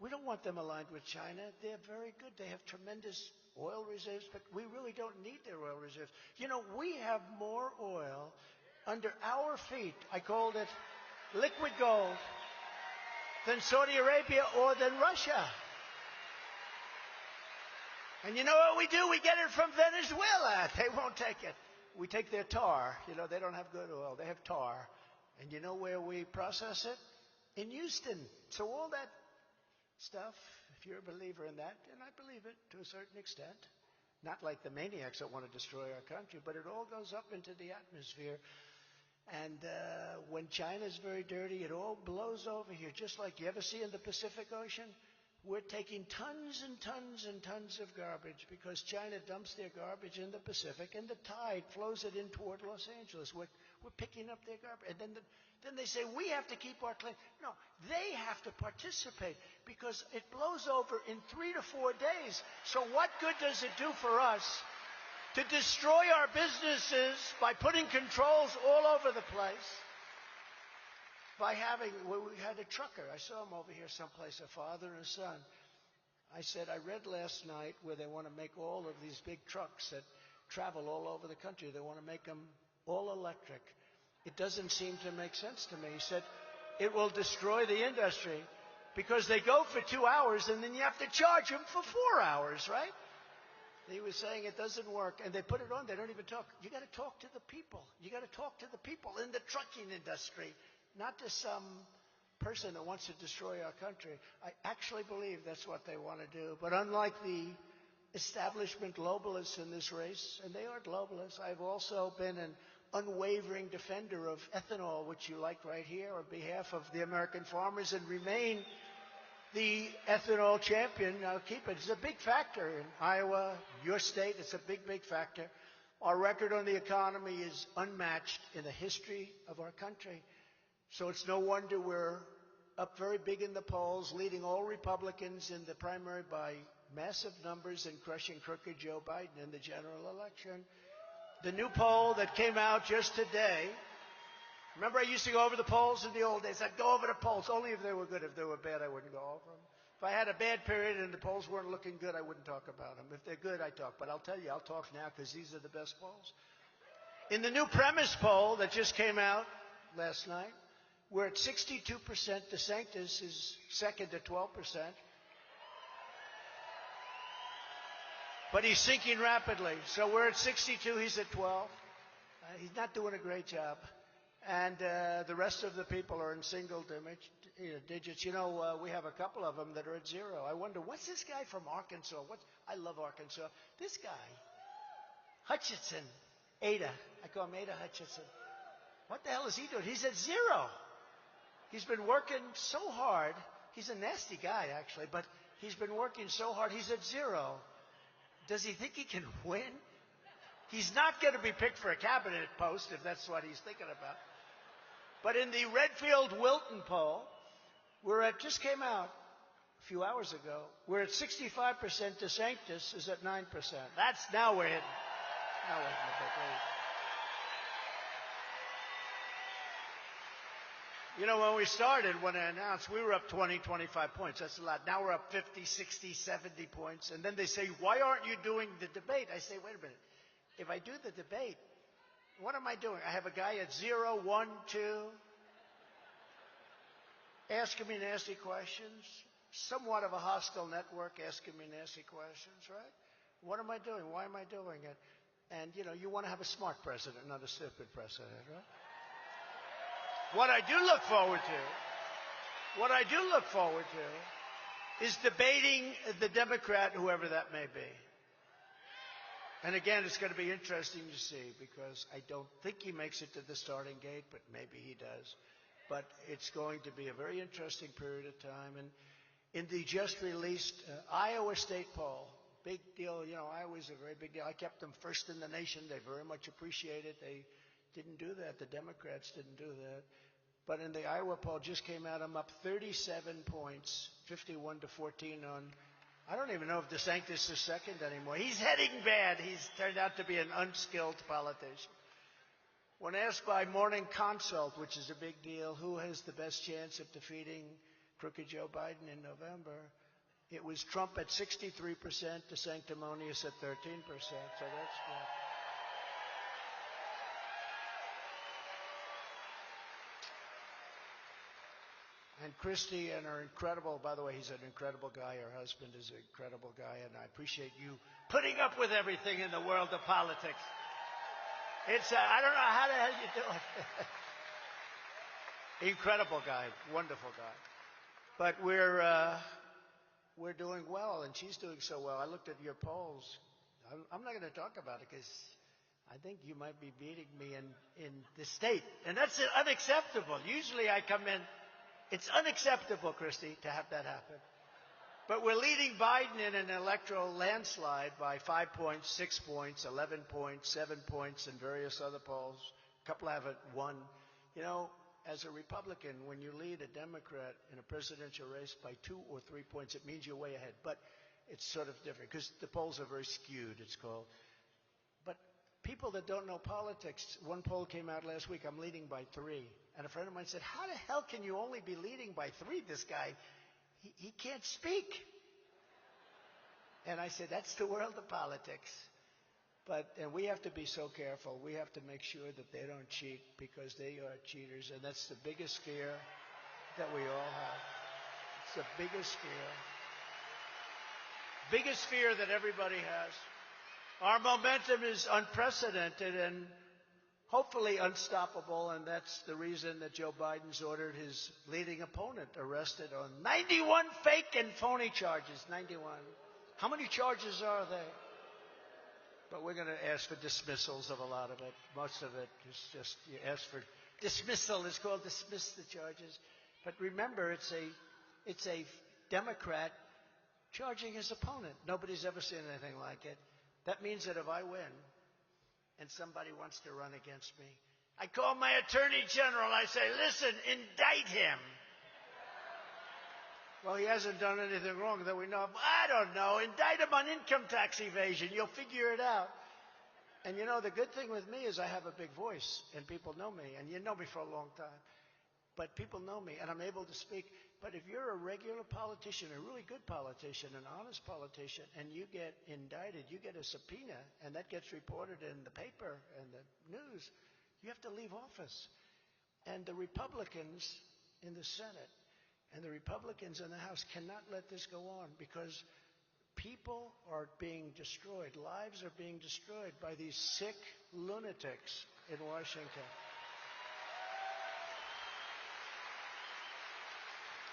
We don't want them aligned with China. They're very good. They have tremendous oil reserves, but we really don't need their oil reserves. You know, we have more oil under our feet, I called it liquid gold, than Saudi Arabia or than Russia. And you know what we do? We get it from Venezuela. They won't take it. We take their tar. You know, they don't have good oil. They have tar. And you know where we process it? In Houston. So all that stuff, if you're a believer in that, and I believe it to a certain extent, not like the maniacs that want to destroy our country, but it all goes up into the atmosphere. And when China's very dirty, it all blows over here, just like you ever see in the Pacific Ocean. We're taking tons and tons and tons of garbage because China dumps their garbage in the Pacific, and the tide flows it in toward Los Angeles. We're picking up their garbage. And then they say, we have to keep our clean. No, they have to participate because it blows over in 3 to 4 days. So what good does it do for us to destroy our businesses by putting controls all over the place? We had a trucker. I saw him over here someplace, a father and a son. I said, I read last night where they want to make all of these big trucks that travel all over the country. They want to make them all electric. It doesn't seem to make sense to me. He said, it will destroy the industry because they go for 2 hours and then you have to charge them for 4 hours, right? He was saying it doesn't work, and they put it on. They don't even talk. You got to talk to the people. You got to talk to the people in the trucking industry, not to some person that wants to destroy our country. I actually believe that's what they want to do. But unlike the establishment globalists in this race, and they are globalists, I've also been an unwavering defender of ethanol, which you like right here, on behalf of the American farmers, and remain the ethanol champion. Now keep it. It's a big factor in Iowa, your state. It's a big, big factor. Our record on the economy is unmatched in the history of our country. So it's no wonder we're up very big in the polls, leading all Republicans in the primary by massive numbers and crushing crooked Joe Biden in the general election. The new poll that came out just today, remember I used to go over the polls in the old days. I'd go over the polls only if they were good. If they were bad, I wouldn't go over them. If I had a bad period and the polls weren't looking good, I wouldn't talk about them. If they're good, I talk. But I'll tell you, I'll talk now because these are the best polls. In the new premise poll that just came out last night, we're at 62%. DeSantis is second at 12%. But he's sinking rapidly. So we're at 62, he's at 12. He's not doing a great job. And the rest of the people are in single digits. You know, we have a couple of them that are at 0. I wonder, what's this guy from Arkansas? I love Arkansas. This guy, Hutchinson, Ada. I call him Ada Hutchinson. What the hell is he doing? He's at 0. He's been working so hard. He's a nasty guy, actually, but he's been working so hard. He's at 0. Does he think he can win? He's not going to be picked for a cabinet post if that's what he's thinking about. But in the Redfield-Wilton poll, just came out a few hours ago, we're at 65%. DeSantis is at 9%. Now we're hitting. Now we're hitting the big lead. You know, when we started, when I announced, we were up 20, 25 points. That's a lot. Now we're up 50, 60, 70 points. And then they say, why aren't you doing the debate? I say, wait a minute. If I do the debate, what am I doing? I have a guy at 0, 1, 2, asking me nasty questions, somewhat of a hostile network asking me nasty questions, right? What am I doing? Why am I doing it? And, you know, you want to have a smart president, not a stupid president, right? What I do look forward to is debating the Democrat, whoever that may be. And again, it's going to be interesting to see because I don't think he makes it to the starting gate, but maybe he does. But it's going to be a very interesting period of time. And in the just released Iowa State poll, big deal, you know, Iowa's a very big deal. I kept them first in the nation. They very much appreciate it. They didn't do that. The Democrats didn't do that. But in the Iowa poll just came out, I'm up 37 points, 51 to 14 on, I don't even know if DeSantis is second anymore. He's heading bad. He's turned out to be an unskilled politician. When asked by Morning Consult, which is a big deal, who has the best chance of defeating crooked Joe Biden in November, it was Trump at 63%, DeSanctimonious at 13%. So that's good. And Christy and her incredible, by the way, he's an incredible guy. Her husband is an incredible guy, and I appreciate you putting up with everything in the world of politics. It's, I don't know how the hell you do it. Incredible guy, wonderful guy. But we're doing well, and she's doing so well. I looked at your polls. I'm not going to talk about it because I think you might be beating me in the state. And that's unacceptable. Usually I come in. It's unacceptable, Christy, to have that happen. But we're leading Biden in an electoral landslide by 5 points, 6 points, 11 points, 7 points, and various other polls. A couple haven't won. You know, as a Republican, when you lead a Democrat in a presidential race by 2 or 3 points, it means you're way ahead. But it's sort of different because the polls are very skewed, it's called. But people that don't know politics, one poll came out last week, I'm leading by 3. And a friend of mine said, how the hell can you only be leading by 3, this guy? He can't speak. And I said, that's the world of politics. And we have to be so careful. We have to make sure that they don't cheat because they are cheaters. And that's the biggest fear that we all have. It's the biggest fear. Biggest fear that everybody has. Our momentum is unprecedented and hopefully unstoppable, and that's the reason that Joe Biden's ordered his leading opponent arrested on 91 fake and phony charges. 91. How many charges are there? But we're going to ask for dismissals of a lot of it. Most of it is just you ask for dismissal. It's called dismiss the charges. But remember, it's a Democrat charging his opponent. Nobody's ever seen anything like it. That means that if I win, and somebody wants to run against me, I call my attorney general. I say, listen, indict him. Well, he hasn't done anything wrong that we know of. I don't know. Indict him on income tax evasion. You'll figure it out. And you know, the good thing with me is I have a big voice, and people know me. And you know me for a long time. But people know me, and I'm able to speak. But if you're a regular politician, a really good politician, an honest politician, and you get indicted, you get a subpoena, and that gets reported in the paper and the news, you have to leave office. And the Republicans in the Senate and the Republicans in the House cannot let this go on because people are being destroyed. Lives are being destroyed by these sick lunatics in Washington.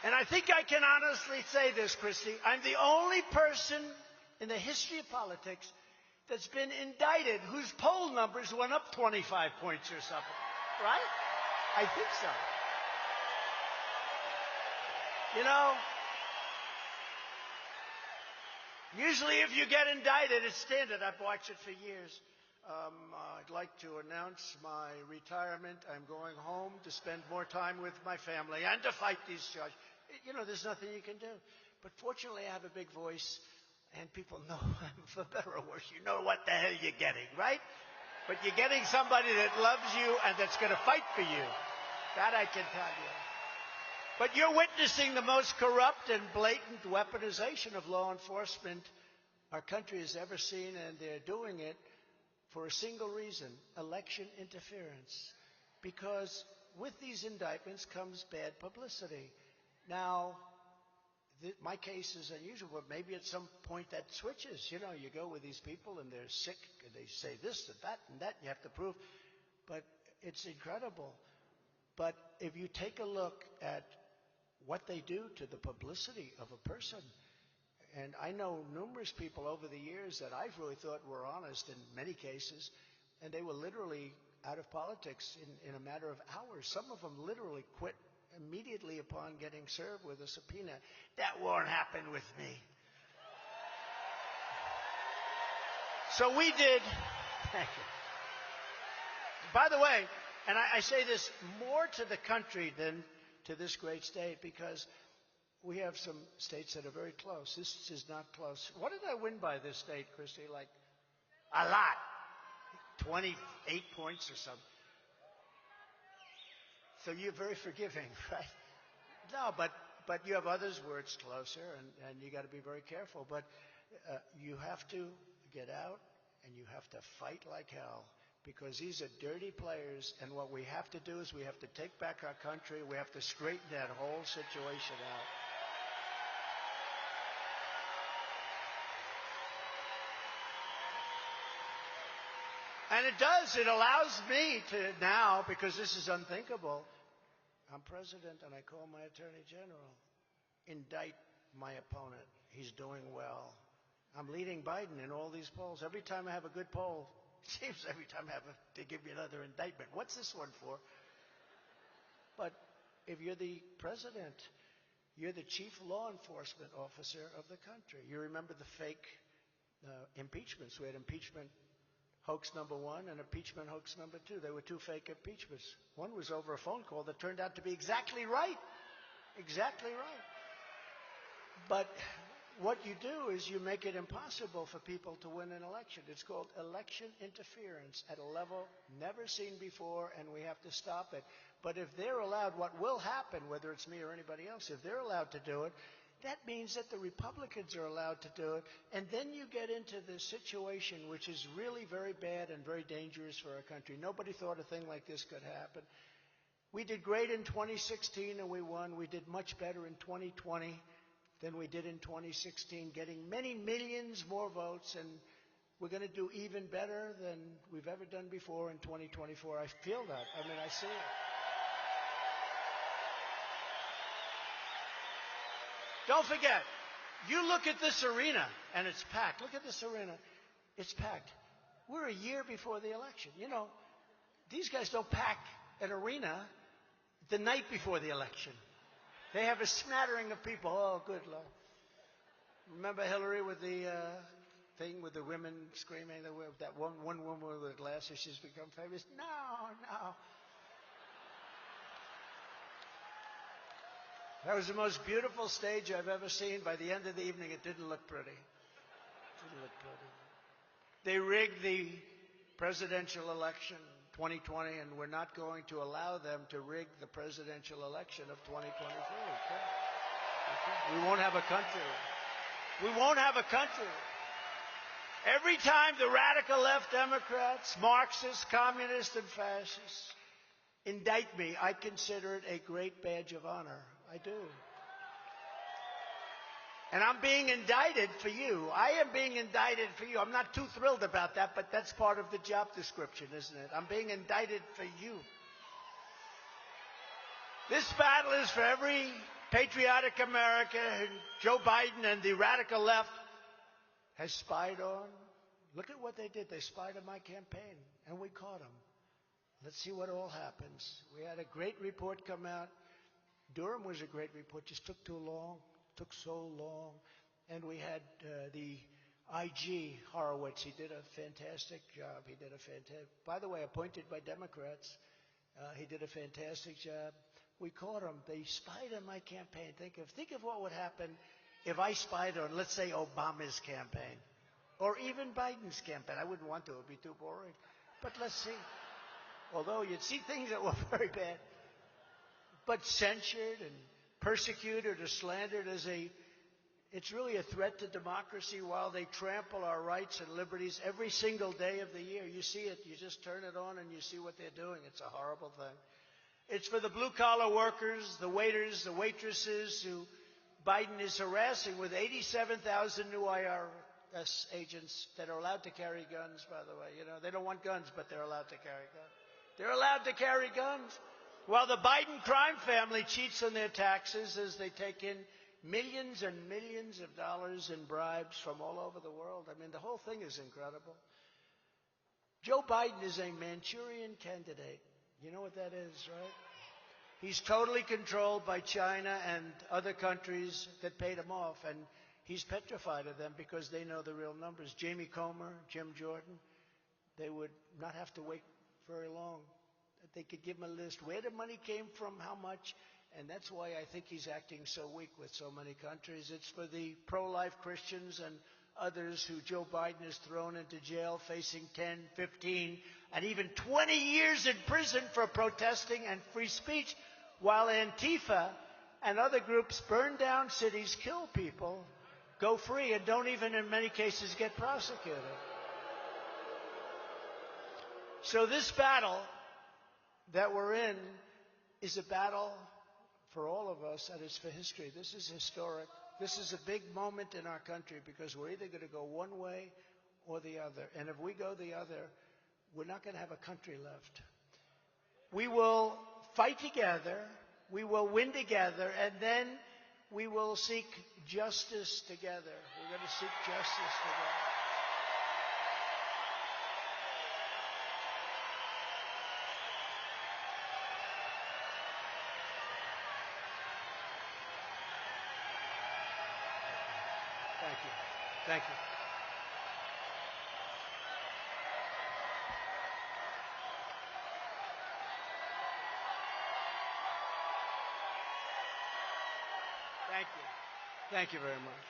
And I think I can honestly say this, Christy. I'm the only person in the history of politics that's been indicted whose poll numbers went up 25 points or something. Right? I think so. You know, usually if you get indicted, it's standard. I've watched it for years. I'd like to announce my retirement. I'm going home to spend more time with my family and to fight these charges. You know, there's nothing you can do. But fortunately, I have a big voice, and people know, for better or worse, you know what the hell you're getting, right? But you're getting somebody that loves you and that's going to fight for you. That I can tell you. But you're witnessing the most corrupt and blatant weaponization of law enforcement our country has ever seen, and they're doing it for a single reason: election interference. Because with these indictments comes bad publicity. Now, my case is unusual, but maybe at some point that switches. You know, you go with these people and they're sick, and they say this and that, and you have to prove. But it's incredible. But if you take a look at what they do to the publicity of a person, and I know numerous people over the years that I've really thought were honest in many cases, and they were literally out of politics in a matter of hours. Some of them literally quit immediately upon getting served with a subpoena. That won't happen with me. So we did. Thank you. By the way, and I say this more to the country than to this great state, because we have some states that are very close. This is not close. What did I win by this state, Christy? Like a lot. 28 points or something. So you're very forgiving, right? No, but you have others where it's closer, and you got to be very careful. But you have to get out, and you have to fight like hell, because these are dirty players, and what we have to do is we have to take back our country. We have to straighten that whole situation out. And it does. It allows me to now, because this is unthinkable, I'm president and I call my attorney general, indict my opponent. He's doing well. I'm leading Biden in all these polls. Every time I have a good poll, It seems every time they give me another indictment. What's this one for? But if you're the president, you're the chief law enforcement officer of the country. You remember the fake impeachments. We had impeachment hoax number 1 and impeachment hoax number 2. There were 2 fake impeachments. One was over a phone call that turned out to be exactly right. Exactly right. But what you do is you make it impossible for people to win an election. It's called election interference at a level never seen before, and we have to stop it. But if they're allowed, what will happen, whether it's me or anybody else, if they're allowed to do it, that means that the Republicans are allowed to do it. And then you get into this situation which is really very bad and very dangerous for our country. Nobody thought a thing like this could happen. We did great in 2016 and we won. We did much better in 2020 than we did in 2016, getting many millions more votes, and we're going to do even better than we've ever done before in 2024. I feel that. I mean, I see it. Don't forget, you look at this arena, and it's packed. Look at this arena. It's packed. We're a year before the election. You know, these guys don't pack an arena the night before the election. They have a smattering of people. Oh, good Lord. Remember Hillary with the thing with the women screaming? That one woman with the glasses, she's become famous. No. That was the most beautiful stage I've ever seen. By the end of the evening, it didn't look pretty. They rigged the presidential election 2020, and we're not going to allow them to rig the presidential election of 2023. Okay. We won't have a country. We won't have a country. Every time the radical left Democrats, Marxists, communists, and fascists indict me, I consider it a great badge of honor. I do. And I'm being indicted for you. I am being indicted for you. I'm not too thrilled about that, but that's part of the job description, isn't it? I'm being indicted for you. This battle is for every patriotic American Joe Biden and the radical left has spied on. Look at what they did. They spied on my campaign, and we caught them. Let's see what all happens. We had a great report come out. Durham was a great report, just took too long, took so long. And we had the IG, Horowitz. He did a fantastic job. By the way, appointed by Democrats. He did a fantastic job. We caught him. They spied on my campaign. Think of what would happen if I spied on, let's say, Obama's campaign. Or even Biden's campaign. I wouldn't want to. It would be too boring. But let's see. Although you'd see things that were very bad. But censured and persecuted or slandered it's really a threat to democracy while they trample our rights and liberties every single day of the year. You see it. You just turn it on and you see what they're doing. It's a horrible thing. It's for the blue-collar workers, the waiters, the waitresses who Biden is harassing with 87,000 new IRS agents that are allowed to carry guns, by the way. You know, they don't want guns, but they're allowed to carry guns. They're allowed to carry guns. While the Biden crime family cheats on their taxes as they take in millions and millions of dollars in bribes from all over the world. I mean, the whole thing is incredible. Joe Biden is a Manchurian candidate. You know what that is, right? He's totally controlled by China and other countries that paid him off, and he's petrified of them because they know the real numbers. Jamie Comer, Jim Jordan, they would not have to wait very long. They could give him a list where the money came from, how much, and that's why I think he's acting so weak with so many countries. It's for the pro-life Christians and others who Joe Biden has thrown into jail facing 10, 15, and even 20 years in prison for protesting and free speech, while Antifa and other groups burn down cities, kill people, go free, and don't even in many cases get prosecuted. So this battle that we're in is a battle for all of us, and it's for history. This is historic. This is a big moment in our country because we're either going to go one way or the other. And if we go the other, we're not going to have a country left. We will fight together, we will win together, and then we will seek justice together. We're going to seek justice together. you. Thank you. Thank you. Thank you very much.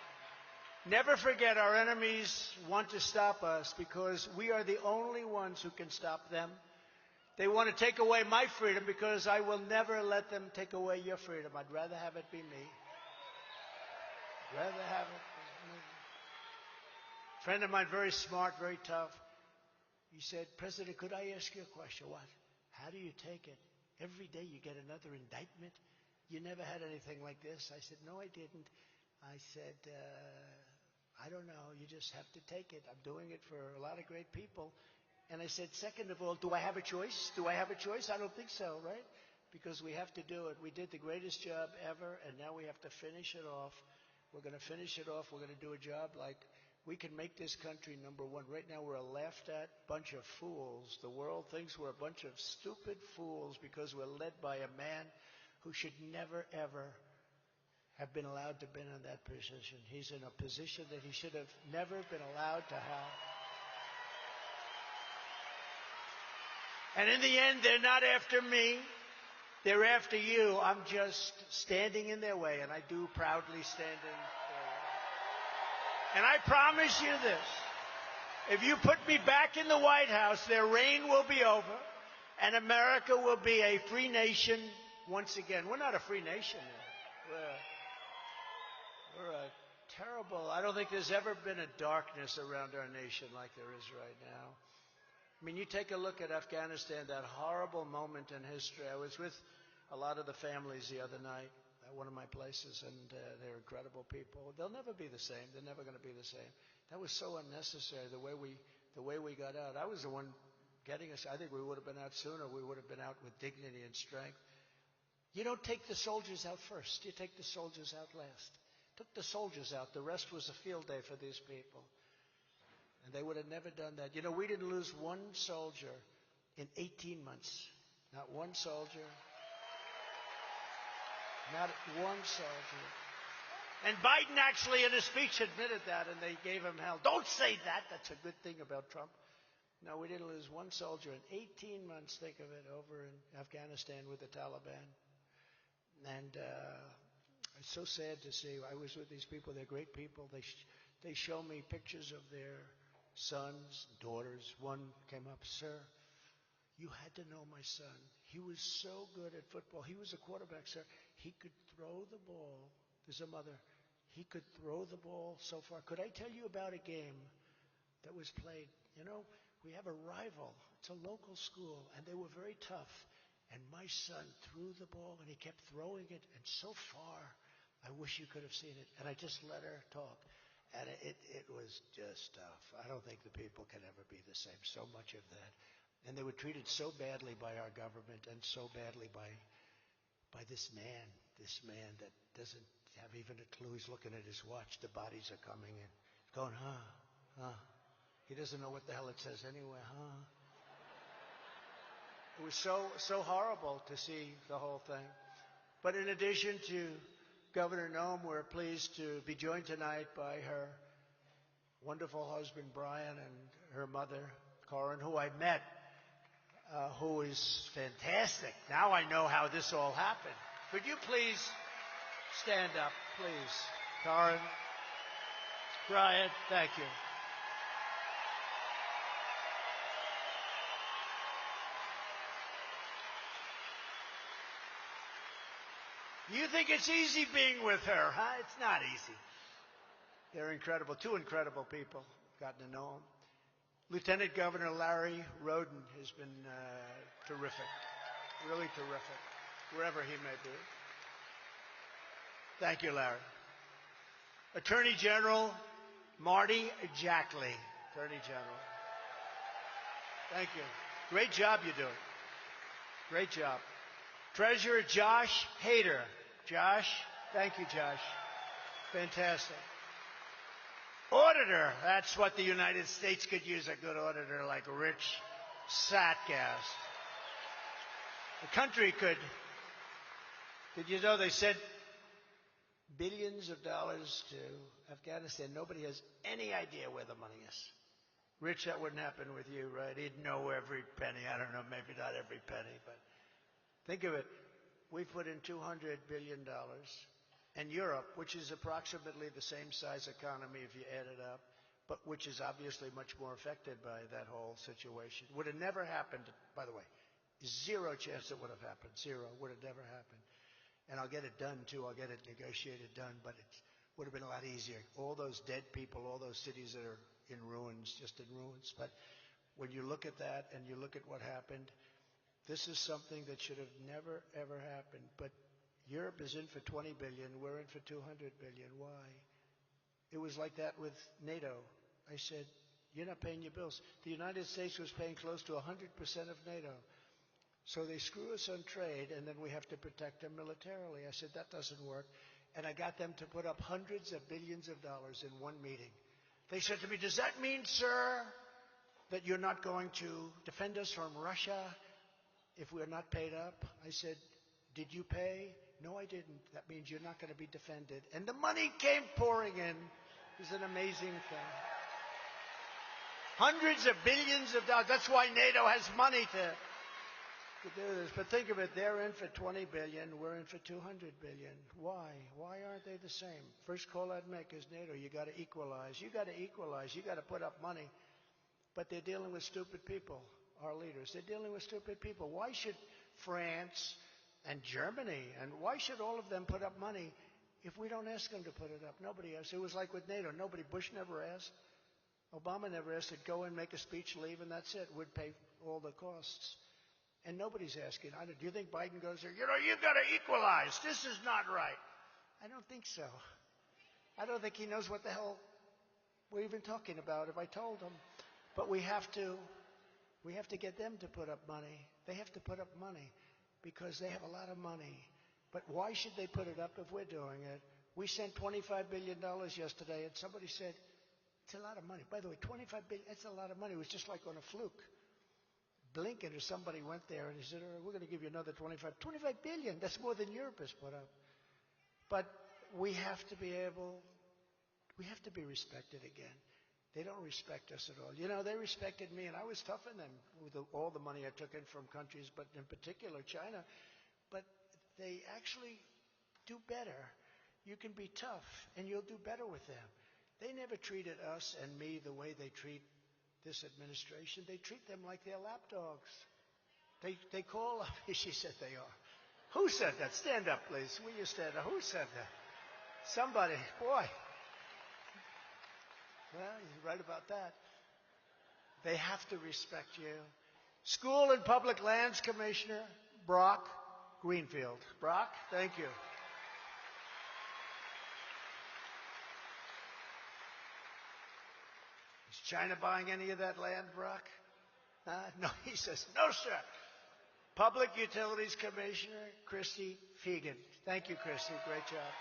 Never forget, our enemies want to stop us because we are the only ones who can stop them. They want to take away my freedom because I will never let them take away your freedom. I'd rather have it be me. Rather have it be me. A friend of mine, very smart, very tough. He said, President, could I ask you a question? What? How do you take it? Every day you get another indictment? You never had anything like this? I said, no, I didn't. I said, I don't know. You just have to take it. I'm doing it for a lot of great people. And I said, second of all, do I have a choice? Do I have a choice? I don't think so, right? Because we have to do it. We did the greatest job ever, and now we have to finish it off. We're going to finish it off. We're going to do a job like we can make this country number one. Right now we're a laughed-at bunch of fools. The world thinks we're a bunch of stupid fools because we're led by a man who should never, ever have been allowed to be in that position. He's in a position that he should have never been allowed to have. And in the end, they're not after me. They're after you. I'm just standing in their way, and I do proudly stand in their way. And I promise you this. If you put me back in the White House, their reign will be over, and America will be a free nation once again. We're not a free nation now. We're a terrible, I don't think there's ever been a darkness around our nation like there is right now. I mean, you take a look at Afghanistan, that horrible moment in history. I was with a lot of the families the other night at one of my places, and they're incredible people. They'll never be the same. They're never going to be the same. That was so unnecessary, the way we got out. I was the one getting us. I think we would have been out sooner. We would have been out with dignity and strength. You don't take the soldiers out first. You take the soldiers out last. Took the soldiers out. The rest was a field day for these people. And they would have never done that. You know, we didn't lose one soldier in 18 months. Not one soldier. Not one soldier. And Biden actually in his speech admitted that, and they gave him hell. Don't say that. That's a good thing about Trump. No, we didn't lose one soldier in 18 months, think of it, over in Afghanistan with the Taliban. And it's so sad to see. I was with these people. They're great people. They show me pictures of their sons, daughters. One came up, sir, you had to know my son. He was so good at football. He was a quarterback, sir. He could throw the ball. There's a mother. He could throw the ball so far. Could I tell you about a game that was played? You know, we have a rival. It's a local school, and they were very tough. And my son threw the ball, and he kept throwing it, and so far, I wish you could have seen it. And I just let her talk. And it was just tough. I don't think the people can ever be the same. So much of that. And they were treated so badly by our government and so badly by this man that doesn't have even a clue. He's looking at his watch. The bodies are coming in. He's going, huh. He doesn't know what the hell it says anyway, huh. It was so horrible to see the whole thing. But in addition to Governor Noem, we're pleased to be joined tonight by her wonderful husband, Brian, and her mother, Corin, who I met, who is fantastic. Now I know how this all happened. Could you please stand up, please? Corin, Brian, thank you. You think it's easy being with her, huh? It's not easy. They're incredible. Two incredible people. Gotten to know them. Lieutenant Governor Larry Roden has been terrific. Really terrific. Wherever he may be. Thank you, Larry. Attorney General Marty Jackley. Attorney General. Thank you. Great job you're doing. Great job. Treasurer Josh Hader. Josh, thank you, Josh. Fantastic. Auditor, that's what the United States could use, a good auditor like Rich Satgas. The country could you know, they said billions of dollars to Afghanistan. Nobody has any idea where the money is. Rich, that wouldn't happen with you, right? He'd know every penny. I don't know, maybe not every penny, but think of it. We put in $200 billion, and Europe, which is approximately the same size economy if you add it up, but which is obviously much more affected by that whole situation, would have never happened, by the way. Zero chance it would have happened. Zero. Would have never happened. And I'll get it done, too. I'll get it negotiated done, but it would have been a lot easier. All those dead people, all those cities that are in ruins, just in ruins. But when you look at that and you look at what happened, this is something that should have never, ever happened. But Europe is in for $20 billion. We're in for $200 billion. Why? It was like that with NATO. I said, you're not paying your bills. The United States was paying close to 100% of NATO. So they screw us on trade, and then we have to protect them militarily. I said, that doesn't work. And I got them to put up hundreds of billions of dollars in one meeting. They said to me, does that mean, sir, that you're not going to defend us from Russia if we're not paid up? I said, did you pay? No, I didn't. That means you're not going to be defended. And the money came pouring in. It was an amazing thing. Hundreds of billions of dollars. That's why NATO has money to do this. But think of it, they're in for $20 billion, we're in for $200 billion. Why? Why aren't they the same? First call I'd make is NATO. You got to equalize. You got to equalize. You got to put up money. But they're dealing with stupid people, our leaders. They're dealing with stupid people. Why should France and Germany, and why should all of them put up money if we don't ask them to put it up? Nobody asked. It was like with NATO. Nobody, Bush never asked. Obama never asked. He'd go in, make a speech, leave, and that's it. We'd pay all the costs. And nobody's asking. Do you think Biden goes there? You've got to equalize. This is not right. I don't think so. I don't think he knows what the hell we're even talking about if I told him. But we have to get them to put up money. They have to put up money because they have a lot of money. But why should they put it up if we're doing it? We sent $25 billion yesterday, and somebody said, it's a lot of money. By the way, $25 billion, that's a lot of money. It was just like on a fluke. Blinken or somebody went there and he said, we're going to give you another $25 billion. That's more than Europe has put up. But we have to be respected again. They don't respect us at all. You know, they respected me, and I was tough on them with all the money I took in from countries, but in particular China. But they actually do better. You can be tough, and you'll do better with them. They never treated us and me the way they treat this administration. They treat them like they're lapdogs. They call up. She said they are. Who said that? Stand up, please. Will you stand up? Who said that? Somebody. Boy. Well, you're right about that. They have to respect you. School and Public Lands Commissioner Brock Greenfield. Brock, thank you. Is China buying any of that land, Brock? No, he says, no, sir. Public Utilities Commissioner Christy Fegan. Thank you, Christy. Great job.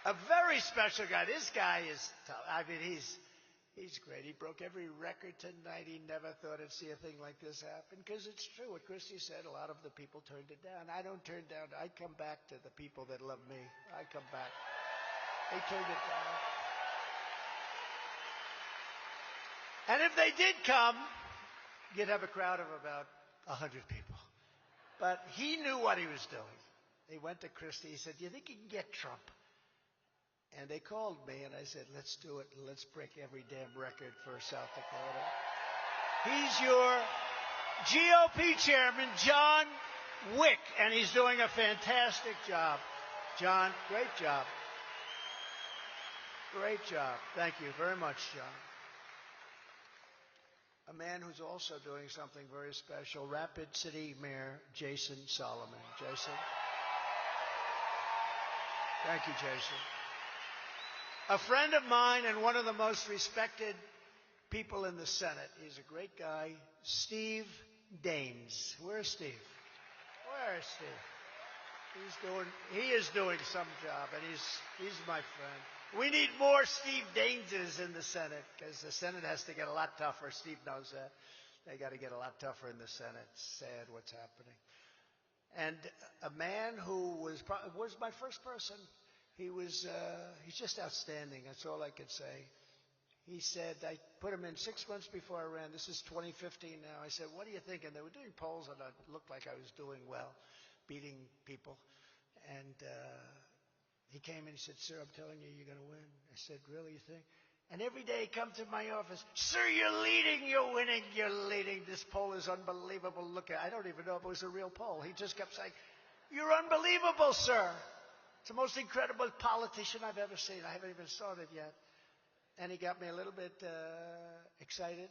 A very special guy. This guy is tough. I mean, he's great. He broke every record tonight. He never thought he'd see a thing like this happen because it's true. What Christy said, a lot of the people turned it down. I don't turn down. I come back to the people that love me. I come back. They turned it down. And if they did come, you'd have a crowd of about 100 people. But he knew what he was doing. He went to Christie. He said, do you think you can get Trump? And they called me, and I said, let's do it. Let's break every damn record for South Dakota. He's your GOP chairman, John Wick, and he's doing a fantastic job. John, great job. Great job. Thank you very much, John. A man who's also doing something very special, Rapid City Mayor Jason Solomon. Jason? Thank you, Jason. A friend of mine and one of the most respected people in the Senate. He's a great guy, Steve Daines. Where's Steve? Where's Steve? He is doing some job, and he's my friend. We need more Steve Daineses in the Senate because the Senate has to get a lot tougher. Steve knows that. They got to get a lot tougher in the Senate. It's sad what's happening. And a man who was my first person. He's just outstanding. That's all I could say. He said, I put him in 6 months before I ran. This is 2015 now. I said, what are you thinking? They were doing polls and it looked like I was doing well, beating people. And he came and he said, sir, I'm telling you, you're going to win. I said, really, you think? And every day he comes to my office, sir, you're leading, you're winning, you're leading. This poll is unbelievable. Look, I don't even know if it was a real poll. He just kept saying, you're unbelievable, sir. It's the most incredible politician I've ever seen. I haven't even started yet. And he got me a little bit excited.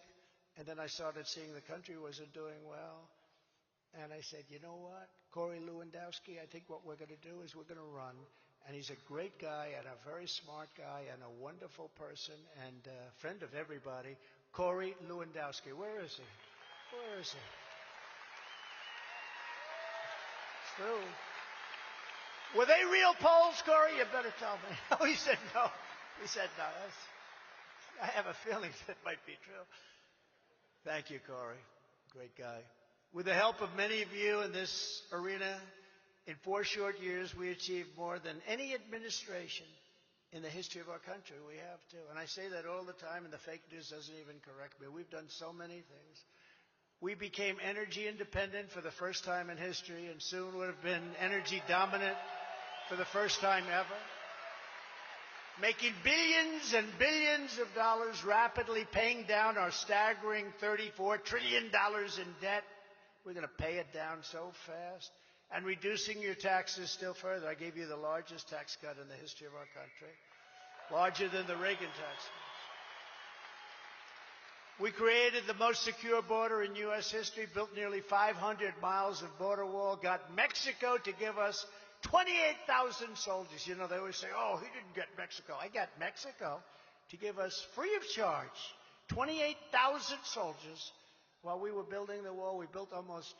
And then I started seeing the country wasn't doing well. And I said, you know what, Corey Lewandowski, I think what we're going to do is we're going to run. And he's a great guy and a very smart guy and a wonderful person and a friend of everybody, Corey Lewandowski. Where is he? Where is he? It's true. Were they real polls, Corey? You better tell me. Oh, he said no. He said no. I have a feeling that might be true. Thank you, Corey. Great guy. With the help of many of you in this arena, in 4 short years, we achieved more than any administration in the history of our country. We have to. And I say that all the time, and the fake news doesn't even correct me. We've done so many things. We became energy independent for the first time in history, and soon would have been energy dominant for the first time ever. Making billions and billions of dollars, rapidly paying down our staggering $34 trillion in debt. We're going to pay it down so fast. And reducing your taxes still further. I gave you the largest tax cut in the history of our country, larger than the Reagan tax cut. We created the most secure border in U.S. history, built nearly 500 miles of border wall, got Mexico to give us 28,000 soldiers. You know, they always say, oh, he didn't get Mexico. I got Mexico to give us free of charge 28,000 soldiers while we were building the wall. We built almost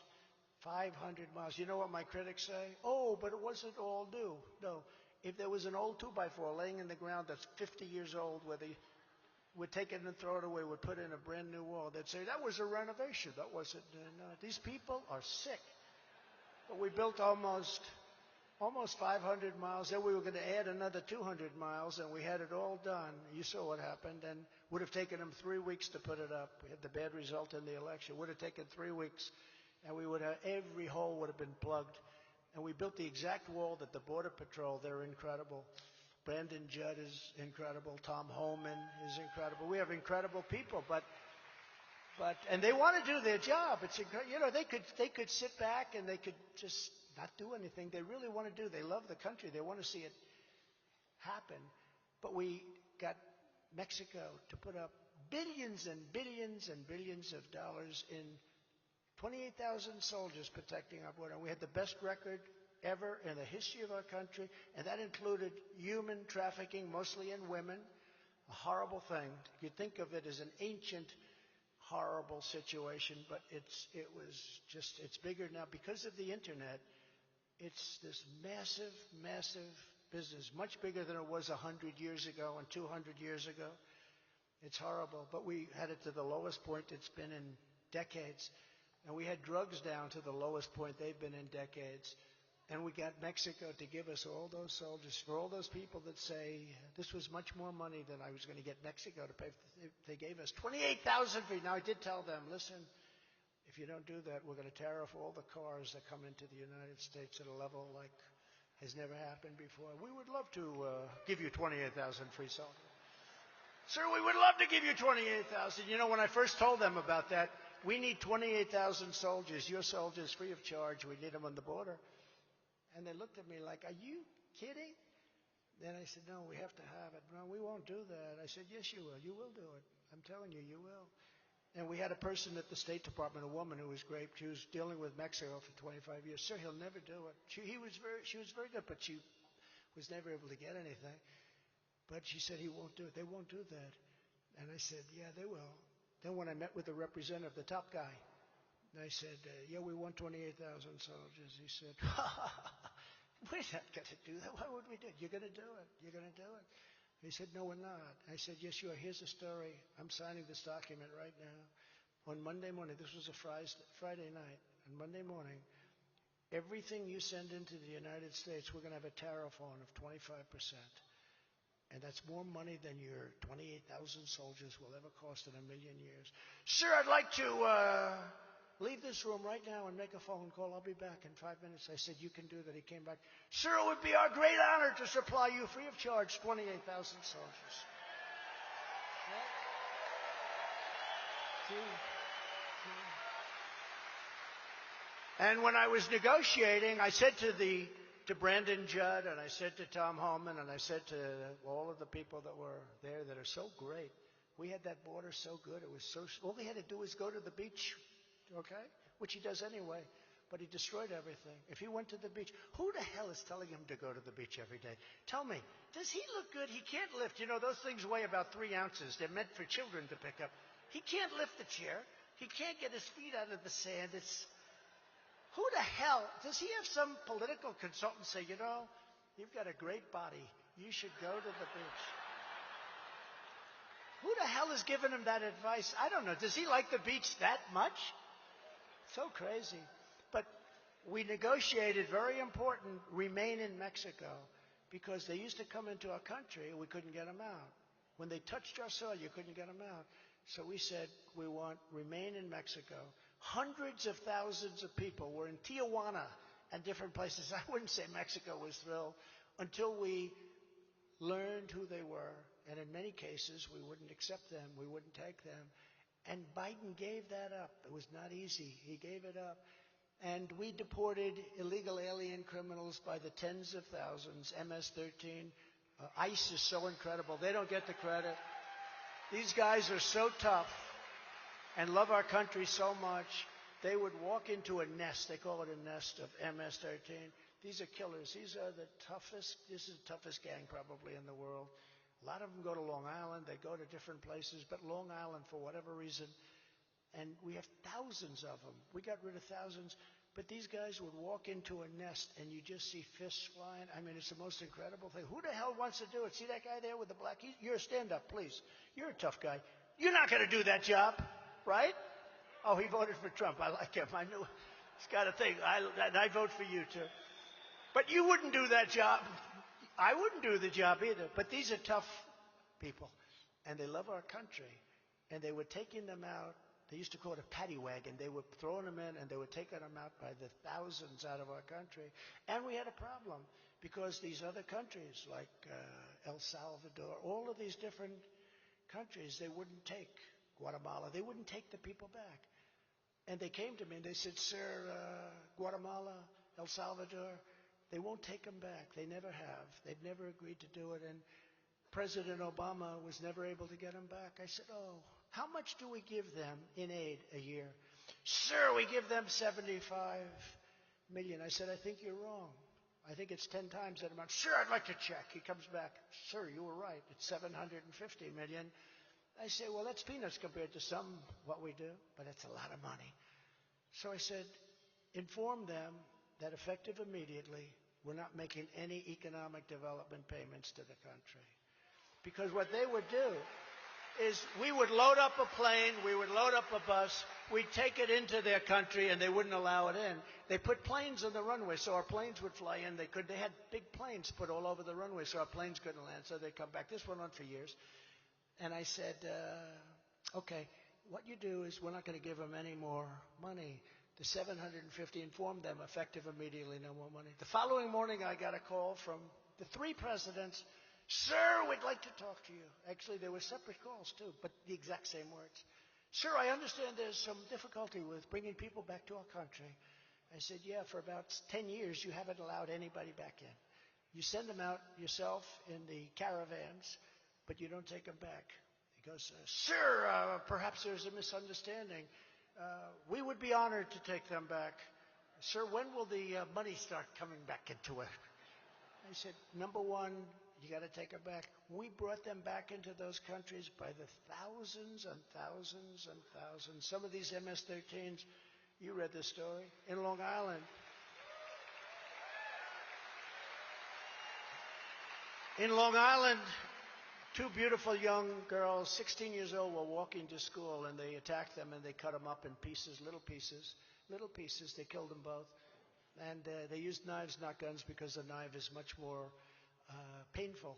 500 miles. You know what my critics say? Oh, but it wasn't all new. No. If there was an old 2x4 laying in the ground that's 50 years old where they would take it and throw it away, would put in a brand new wall, they'd say, that was a renovation. That wasn't. These people are sick. But we built almost 500 miles. Then we were going to add another 200 miles, and we had it all done. You saw what happened. And would have taken them 3 weeks to put it up. We had the bad result in the election. Would have taken 3 weeks. And we would have, every hole would have been plugged. And we built the exact wall that the Border Patrol, they're incredible. Brandon Judd is incredible. Tom Homan is incredible. We have incredible people, and they want to do their job. It's you know, they could sit back and they could just not do anything. They really want to do. They love the country. They want to see it happen. But we got Mexico to put up billions and billions and billions of dollars in 28,000 soldiers protecting our border. And we had the best record ever in the history of our country, and that included human trafficking, mostly in women, a horrible thing. You think of it as an ancient, horrible situation, but it's bigger now because of the internet. It's this massive, massive business, much bigger than it was 100 years ago and 200 years ago. It's horrible, but we had it to the lowest point it's been in decades. And we had drugs down to the lowest point they've been in decades. And we got Mexico to give us all those soldiers. For all those people that say, this was much more money than I was going to get Mexico to pay. They gave us 28,000 for you. Now, I did tell them, listen, if you don't do that, we're going to tariff all the cars that come into the United States at a level like has never happened before. We would love to give you 28,000 free soldiers. Sir, we would love to give you 28,000. You know, when I first told them about that, we need 28,000 soldiers, your soldiers, free of charge. We need them on the border. And they looked at me like, are you kidding? Then I said, no, we have to have it. No, we won't do that. I said, yes, you will. You will do it. I'm telling you, you will. And we had a person at the State Department, a woman who was great. She was dealing with Mexico for 25 years. Sir, he'll never do it. She was very good, but she was never able to get anything. But she said, he won't do it. They won't do that. And I said, yeah, they will. Then when I met with the representative, the top guy, and I said, yeah, we want 28,000 soldiers. He said, we're not going to do that. Why would we do it? You're going to do it. You're going to do it. He said, no, we're not. I said, yes, you are. Here's the story. I'm signing this document right now. On Monday morning, this was a Friday night. On Monday morning, Everything you send into the United States, we're going to have a tariff on of 25%. And that's more money than your 28,000 soldiers will ever cost in a million years. Sir, I'd like to leave this room right now and make a phone call. I'll be back in 5 minutes. I said, you can do that. He came back. Sir, it would be our great honor to supply you free of charge 28,000 soldiers. And when I was negotiating, I said to Brandon Judd, and I said to Tom Homan, and I said to all of the people that were there that are so great, we had that border so good. It was so, all he had to do was go to the beach, okay, which he does anyway, but he destroyed everything. If he went to the beach, who the hell is telling him to go to the beach every day? Tell me, does he look good? He can't lift. You know, those things weigh about 3 ounces. They're meant for children to pick up. He can't lift the chair. He can't get his feet out of the sand. Who the hell, does he have some political consultant say, you know, you've got a great body. You should go to the beach. Who the hell is giving him that advice? I don't know. Does he like the beach that much? So crazy. But we negotiated, very important, remain in Mexico, because they used to come into our country and we couldn't get them out. When they touched our soil, you couldn't get them out. So we said, we want remain in Mexico. Hundreds of thousands of people were in Tijuana and different places. I wouldn't say Mexico was thrilled until we learned who they were. And in many cases, we wouldn't accept them. We wouldn't take them. And Biden gave that up. It was not easy. He gave it up. And we deported illegal alien criminals by the tens of thousands, MS-13. ICE is so incredible. They don't get the credit. These guys are so tough and love our country so much, they would walk into a nest. They call it a nest of MS-13. These are killers. These are the toughest. This is the toughest gang probably in the world. A lot of them go to Long Island. They go to different places. But Long Island, for whatever reason, and we have thousands of them. We got rid of thousands. But these guys would walk into a nest, and you just see fists flying. I mean, it's the most incredible thing. Who the hell wants to do it? See that guy there with the black? You're a stand-up, please. You're a tough guy. You're not going to do that job, right? Oh, he voted for Trump. I like him. I knew he's got a thing. I vote for you, too. But you wouldn't do that job. I wouldn't do the job either. But these are tough people, and they love our country. And they were taking them out. They used to call it a paddy wagon. They were throwing them in, and they were taking them out by the thousands out of our country. And we had a problem because these other countries, like El Salvador, all of these different countries, they wouldn't take Guatemala. They wouldn't take the people back. And they came to me, and they said, sir, Guatemala, El Salvador, they won't take them back. They never have. They've never agreed to do it. And President Obama was never able to get them back. I said, oh, how much do we give them in aid a year? Sir, we give them $75 million. I said, I think you're wrong. I think it's 10 times that amount. Sir, I'd like to check. He comes back. Sir, you were right. It's $750 million. I say, well, that's peanuts compared to what we do, but it's a lot of money. So I said, inform them that effective immediately, we're not making any economic development payments to the country. Because what they would do is we would load up a plane, we would load up a bus, we'd take it into their country, and they wouldn't allow it in. They put planes on the runway, so our planes would fly in. They had big planes put all over the runway, so our planes couldn't land, so they'd come back. This went on for years. And I said, okay, what you do is we're not going to give them any more money. The 750, inform them, effective immediately, no more money. The following morning, I got a call from the 3 presidents. Sir, we'd like to talk to you. Actually, there were separate calls, too, but the exact same words. Sir, I understand there's some difficulty with bringing people back to our country. I said, yeah, for about 10 years, you haven't allowed anybody back in. You send them out yourself in the caravans, but you don't take them back. He goes, sir, perhaps there's a misunderstanding. We would be honored to take them back. Sir, when will the money start coming back into it? I said, number one, you got to take them back. We brought them back into those countries by the thousands and thousands and thousands. Some of these MS-13s, you read the story, in Long Island. In Long Island, 2 beautiful young girls, 16 years old, were walking to school, and they attacked them, and they cut them up in pieces, little pieces. They killed them both. And they used knives, not guns, because the knife is much more painful.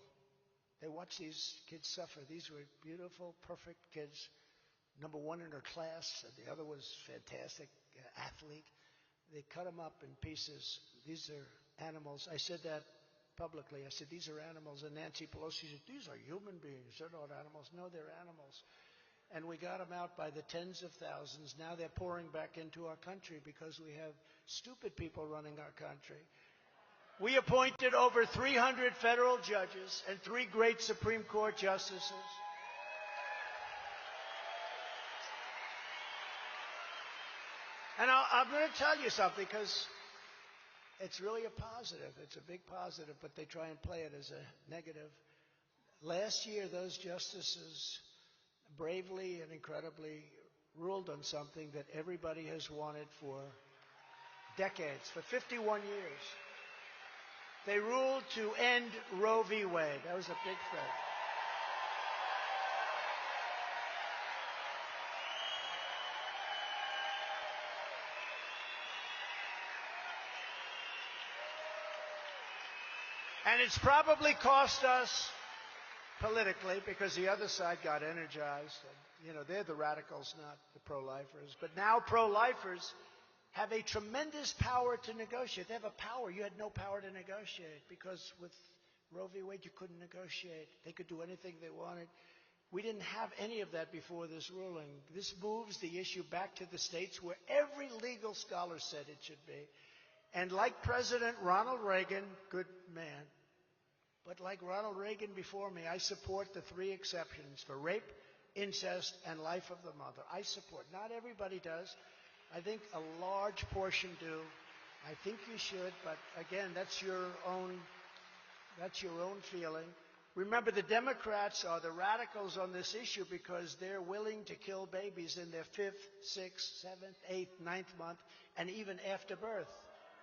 They watched these kids suffer. These were beautiful, perfect kids. Number one in her class, and the other was fantastic athlete. They cut them up in pieces. These are animals. I said that publicly. I said, these are animals. And Nancy Pelosi said, these are human beings. They're not animals. No, they're animals. And we got them out by the tens of thousands. Now they're pouring back into our country because we have stupid people running our country. We appointed over 300 federal judges and 3 great Supreme Court justices. And I'm going to tell you something, because it's really a positive. It's a big positive, but they try and play it as a negative. Last year, those justices bravely and incredibly ruled on something that everybody has wanted for decades, for 51 years. They ruled to end Roe v. Wade. That was a big thing. And it's probably cost us politically, because the other side got energized. And, you know, they're the radicals, not the pro-lifers. But now pro-lifers have a tremendous power to negotiate. They have a power. You had no power to negotiate, because with Roe v. Wade, you couldn't negotiate. They could do anything they wanted. We didn't have any of that before this ruling. This moves the issue back to the states, where every legal scholar said it should be. And like President Ronald Reagan, good man, but like Ronald Reagan before me, I support the 3 exceptions for rape, incest, and life of the mother. I support. Not everybody does. I think a large portion do. I think you should, but again, that's your own feeling. Remember, the Democrats are the radicals on this issue because they're willing to kill babies in their 5th, 6th, 7th, 8th, 9th month, and even after birth.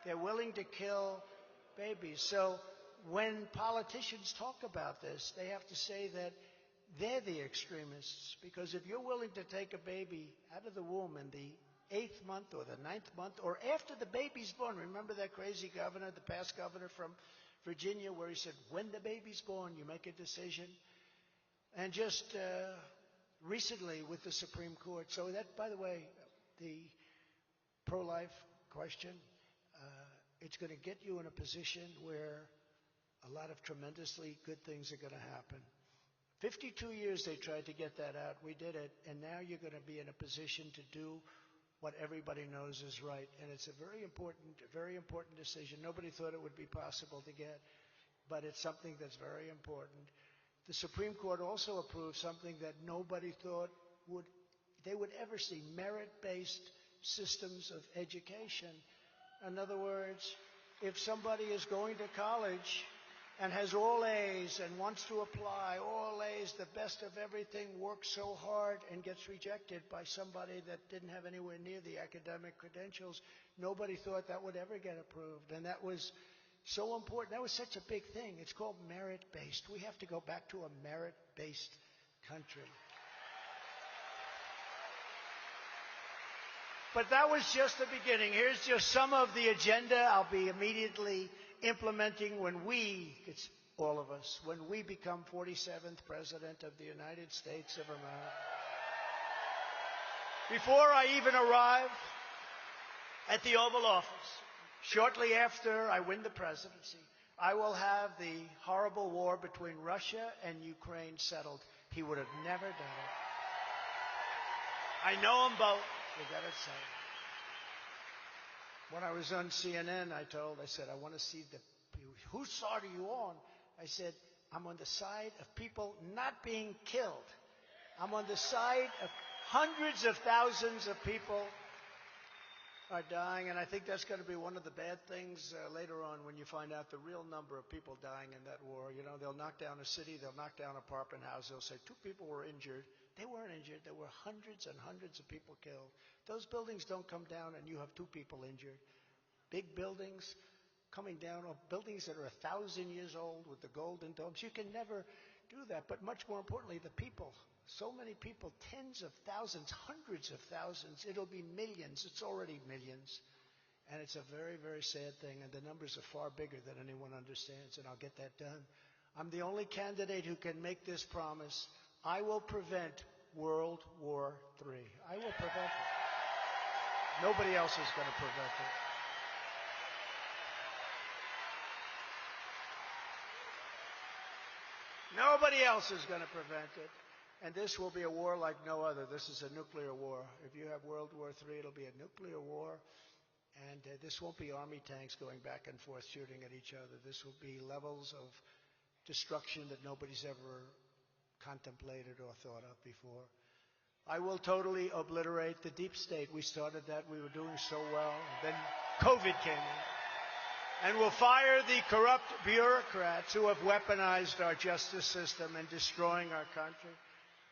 They're willing to kill babies. So when politicians talk about this, they have to say that they're the extremists, because if you're willing to take a baby out of the womb in the 8th month or the 9th month, or after the baby's born, remember that crazy governor, the past governor from Virginia, where he said, when the baby's born, you make a decision. And just recently with the Supreme Court. So that, by the way, the pro-life question, it's going to get you in a position where a lot of tremendously good things are going to happen. 52 years they tried to get that out. We did it. And now you're going to be in a position to do what everybody knows is right. And it's a very important decision. Nobody thought it would be possible to get, but it's something that's very important. The Supreme Court also approved something that nobody thought they would ever see, merit-based systems of education. In other words, if somebody is going to college and has all A's and wants to apply all A's, the best of everything, works so hard and gets rejected by somebody that didn't have anywhere near the academic credentials, nobody thought that would ever get approved. And that was so important. That was such a big thing. It's called merit-based. We have to go back to a merit-based country. But that was just the beginning. Here's just some of the agenda I'll be immediately implementing when it's all of us, when we become 47th President of the United States of America. Before I even arrive at the Oval Office, shortly after I win the presidency, I will have the horrible war between Russia and Ukraine settled. He would have never done it. I know them both. You got to say. When I was on CNN, I said, I want to see whose side are you on? I said, I'm on the side of people not being killed. I'm on the side of hundreds of thousands of people are dying, and I think that's going to be one of the bad things later on when you find out the real number of people dying in that war. You know, they'll knock down a city, they'll knock down an apartment house, they'll say 2 people were injured. They weren't injured. There were hundreds and hundreds of people killed. Those buildings don't come down and you have 2 people injured. Big buildings coming down, or buildings that are 1,000 years old with the golden domes. You can never do that. But much more importantly, the people. So many people, tens of thousands, hundreds of thousands. It'll be millions. It's already millions. And it's a very, very sad thing, and the numbers are far bigger than anyone understands, and I'll get that done. I'm the only candidate who can make this promise. I will prevent World War III. I will prevent it. Nobody else is going to prevent it. Nobody else is going to prevent it. And this will be a war like no other. This is a nuclear war. If you have World War III, it'll be a nuclear war. And this won't be army tanks going back and forth shooting at each other. This will be levels of destruction that nobody's ever contemplated or thought of before. I will totally obliterate the deep state. We started that. We were doing so well. And then COVID came in. And we'll fire the corrupt bureaucrats who have weaponized our justice system and destroying our country.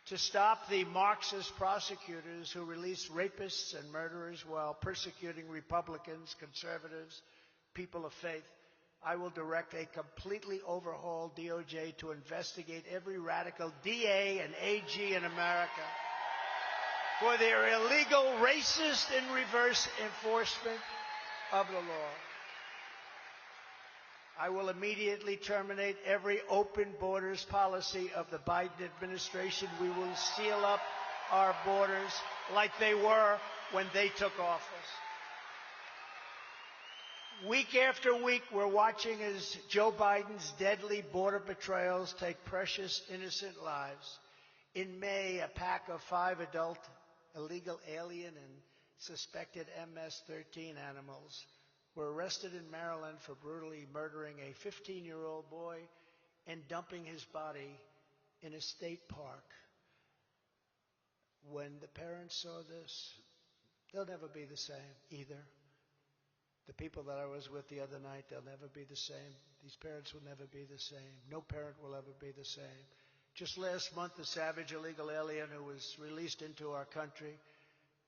To stop the Marxist prosecutors who release rapists and murderers while persecuting Republicans, conservatives, people of faith. I will direct a completely overhauled DOJ to investigate every radical DA and AG in America for their illegal, racist, and reverse enforcement of the law. I will immediately terminate every open borders policy of the Biden administration. We will seal up our borders like they were when they took office. Week after week, we're watching as Joe Biden's deadly border betrayals take precious, innocent lives. In May, a pack of 5 adult illegal alien and suspected MS-13 animals were arrested in Maryland for brutally murdering a 15-year-old boy and dumping his body in a state park. When the parents saw this, they'll never be the same either. The people that I was with the other night, they'll never be the same. These parents will never be the same. No parent will ever be the same. Just last month, the savage illegal alien who was released into our country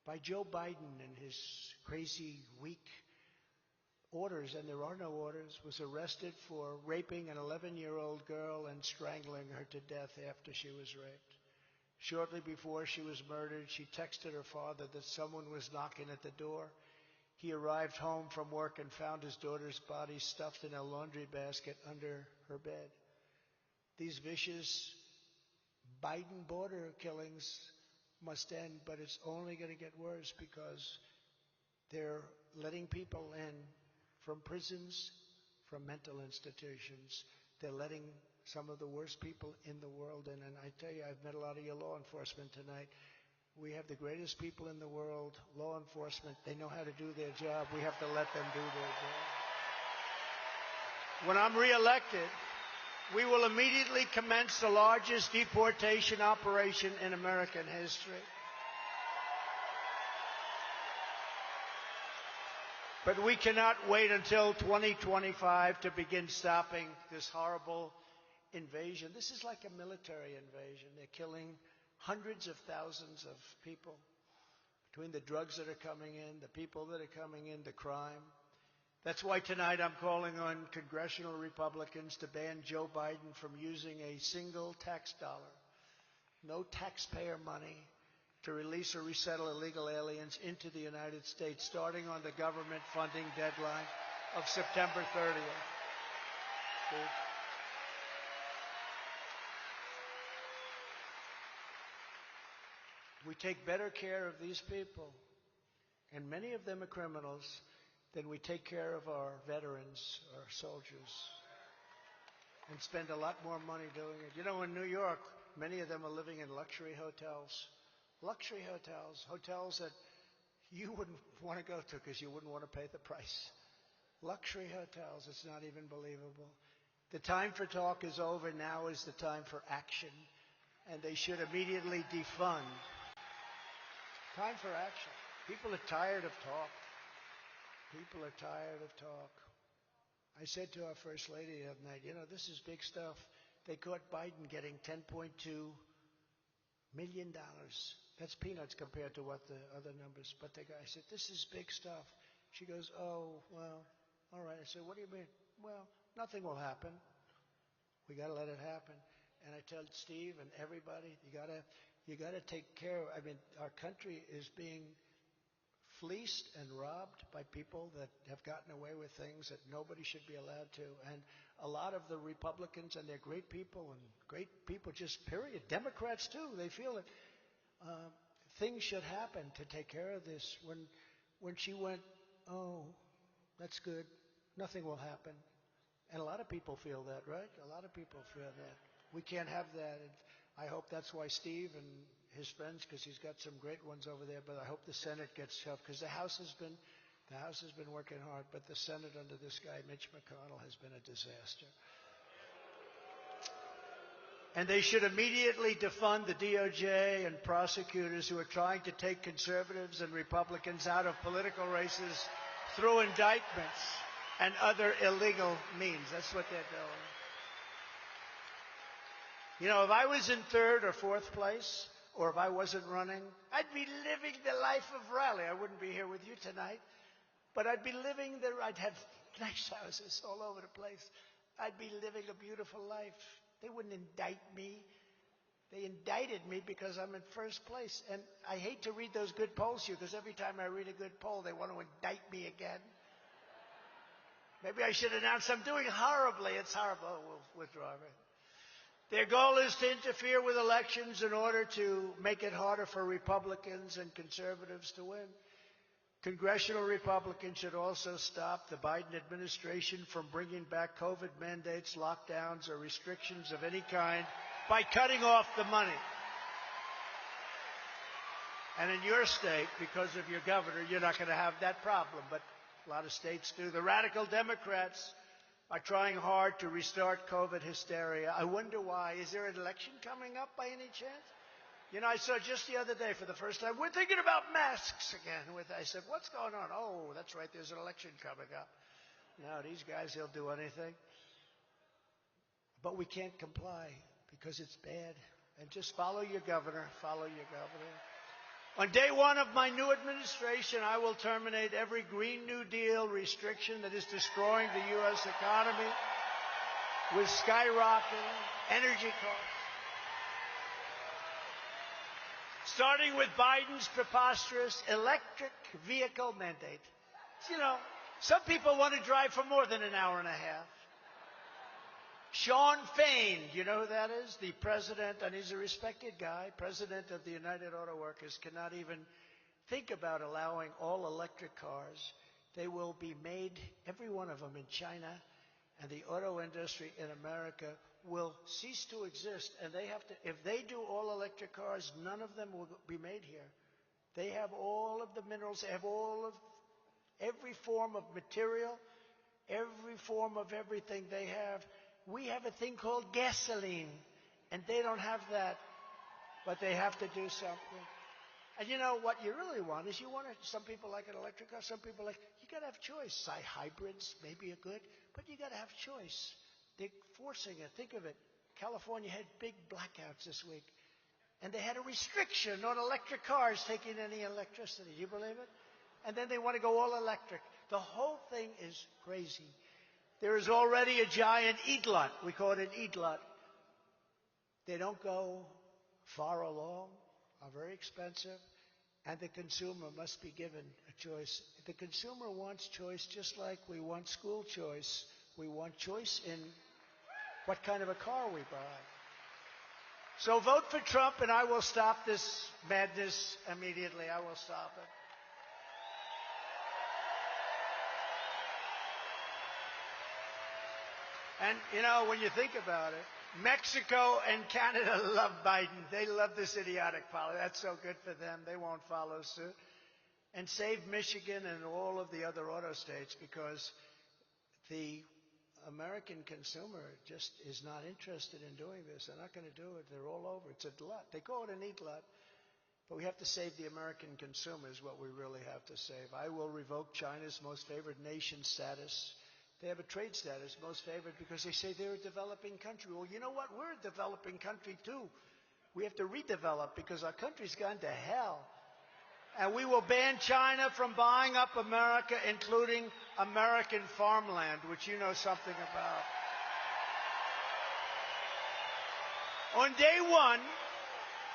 by Joe Biden and his crazy, weak orders, and there are no orders, was arrested for raping an 11-year-old girl and strangling her to death after she was raped. Shortly before she was murdered, she texted her father that someone was knocking at the door. He arrived home from work and found his daughter's body stuffed in a laundry basket under her bed. These vicious Biden border killings must end, but it's only going to get worse because they're letting people in from prisons, from mental institutions. They're letting some of the worst people in the world in. And I tell you, I've met a lot of your law enforcement tonight. We have the greatest people in the world, law enforcement. They know how to do their job. We have to let them do their job. When I'm reelected, we will immediately commence the largest deportation operation in American history. But we cannot wait until 2025 to begin stopping this horrible invasion. This is like a military invasion. They're killing hundreds of thousands of people between the drugs that are coming in, the people that are coming in, the crime. That's why tonight I'm calling on congressional Republicans to ban Joe Biden from using a single tax dollar, no taxpayer money, to release or resettle illegal aliens into the United States, starting on the government funding deadline of September 30th. We take better care of these people, and many of them are criminals, than we take care of our veterans, our soldiers, and spend a lot more money doing it. You know, in New York, many of them are living in luxury hotels. Luxury hotels, hotels that you wouldn't want to go to because you wouldn't want to pay the price. Luxury hotels, it's not even believable. The time for talk is over. Now is the time for action. And they should immediately defund. Time for action. People are tired of talk. People are tired of talk. I said to our First Lady the other night, you know, this is big stuff. They caught Biden getting $10.2 million. That's peanuts compared to what the other numbers. But the guy said, this is big stuff. She goes, oh, well, all right. I said, what do you mean? Well, nothing will happen. We got to let it happen. And I tell Steve and everybody, you got to take care of. I mean, our country is being fleeced and robbed by people that have gotten away with things that nobody should be allowed to. And a lot of the Republicans, and they're great people, just period. Democrats too, they feel it. Things should happen to take care of this. When she went, oh, that's good, nothing will happen. And a lot of people feel that, right? A lot of people feel that. We can't have that. And I hope that's why Steve and his friends, because he's got some great ones over there, but I hope the Senate gets shoved, because the House has been working hard, but the Senate under this guy, Mitch McConnell, has been a disaster. And they should immediately defund the DOJ and prosecutors who are trying to take conservatives and Republicans out of political races through indictments and other illegal means. That's what they're doing. You know, if I was in third or fourth place, or if I wasn't running, I'd be living the life of Riley. I wouldn't be here with you tonight, but I'd be living I'd have nice houses all over the place. I'd be living a beautiful life. They wouldn't indict me. They indicted me because I'm in first place. And I hate to read those good polls to you, because every time I read a good poll, they want to indict me again. Maybe I should announce I'm doing horribly. It's horrible. We'll withdraw it. Their goal is to interfere with elections in order to make it harder for Republicans and conservatives to win. Congressional Republicans should also stop the Biden administration from bringing back COVID mandates, lockdowns, or restrictions of any kind by cutting off the money. And in your state, because of your governor, you're not going to have that problem, but a lot of states do. The radical Democrats are trying hard to restart COVID hysteria. I wonder why. Is there an election coming up by any chance? You know, I saw just the other day for the first time, we're thinking about masks again. I said, what's going on? Oh, that's right, there's an election coming up. No, these guys, they'll do anything. But we can't comply because it's bad. And just follow your governor. Follow your governor. On day one of my new administration, I will terminate every Green New Deal restriction that is destroying the U.S. economy with skyrocketing energy costs. Starting with Biden's preposterous electric vehicle mandate. You know, some people want to drive for more than an hour and a half. Sean Fain, you know who that is? The president, and he's a respected guy, president of the United Auto Workers, cannot even think about allowing all electric cars. They will be made, every one of them, in China, and the auto industry in America will cease to exist. And they have to, if they do all electric cars, none of them will be made here. They have all of the minerals, they have all of every form of material, every form of everything they have. We have a thing called gasoline, and they don't have that, but they have to do something. And you know what you really want is some people like an electric car, some people you got to have choice. Hybrids maybe are good, but you got to have choice. They're forcing it. Think of it. California had big blackouts this week, and they had a restriction on electric cars taking any electricity. Do you believe it? And then they want to go all electric. The whole thing is crazy. There is already a giant EGLOT. We call it an EGLOT. They don't go far along, are very expensive, and the consumer must be given a choice. The consumer wants choice just like we want school choice. We want choice in what kind of a car we buy. So vote for Trump, and I will stop this madness immediately. I will stop it. And, you know, when you think about it, Mexico and Canada love Biden. They love this idiotic policy. That's so good for them. They won't follow suit. And save Michigan and all of the other auto states, because the American consumer just is not interested in doing this. They're not going to do it. They're all over. It's a glut. They call it an e-glut. But we have to save the American consumer is what we really have to save. I will revoke China's most favored nation status. They have a trade status, most favored, because they say they're a developing country. Well, you know what? We're a developing country, too. We have to redevelop because our country's gone to hell. And we will ban China from buying up America, including American farmland, which you know something about. On day one,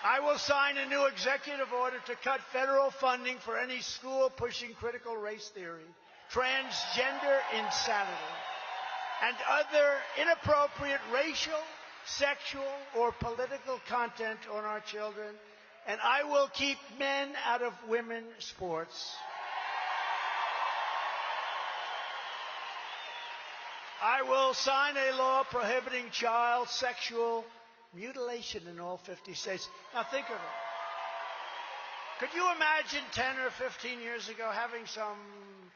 I will sign a new executive order to cut federal funding for any school pushing critical race theory, transgender insanity, and other inappropriate racial, sexual, or political content on our children. And I will keep men out of women's sports. I will sign a law prohibiting child sexual mutilation in all 50 states. Now think of it. Could you imagine 10 or 15 years ago having some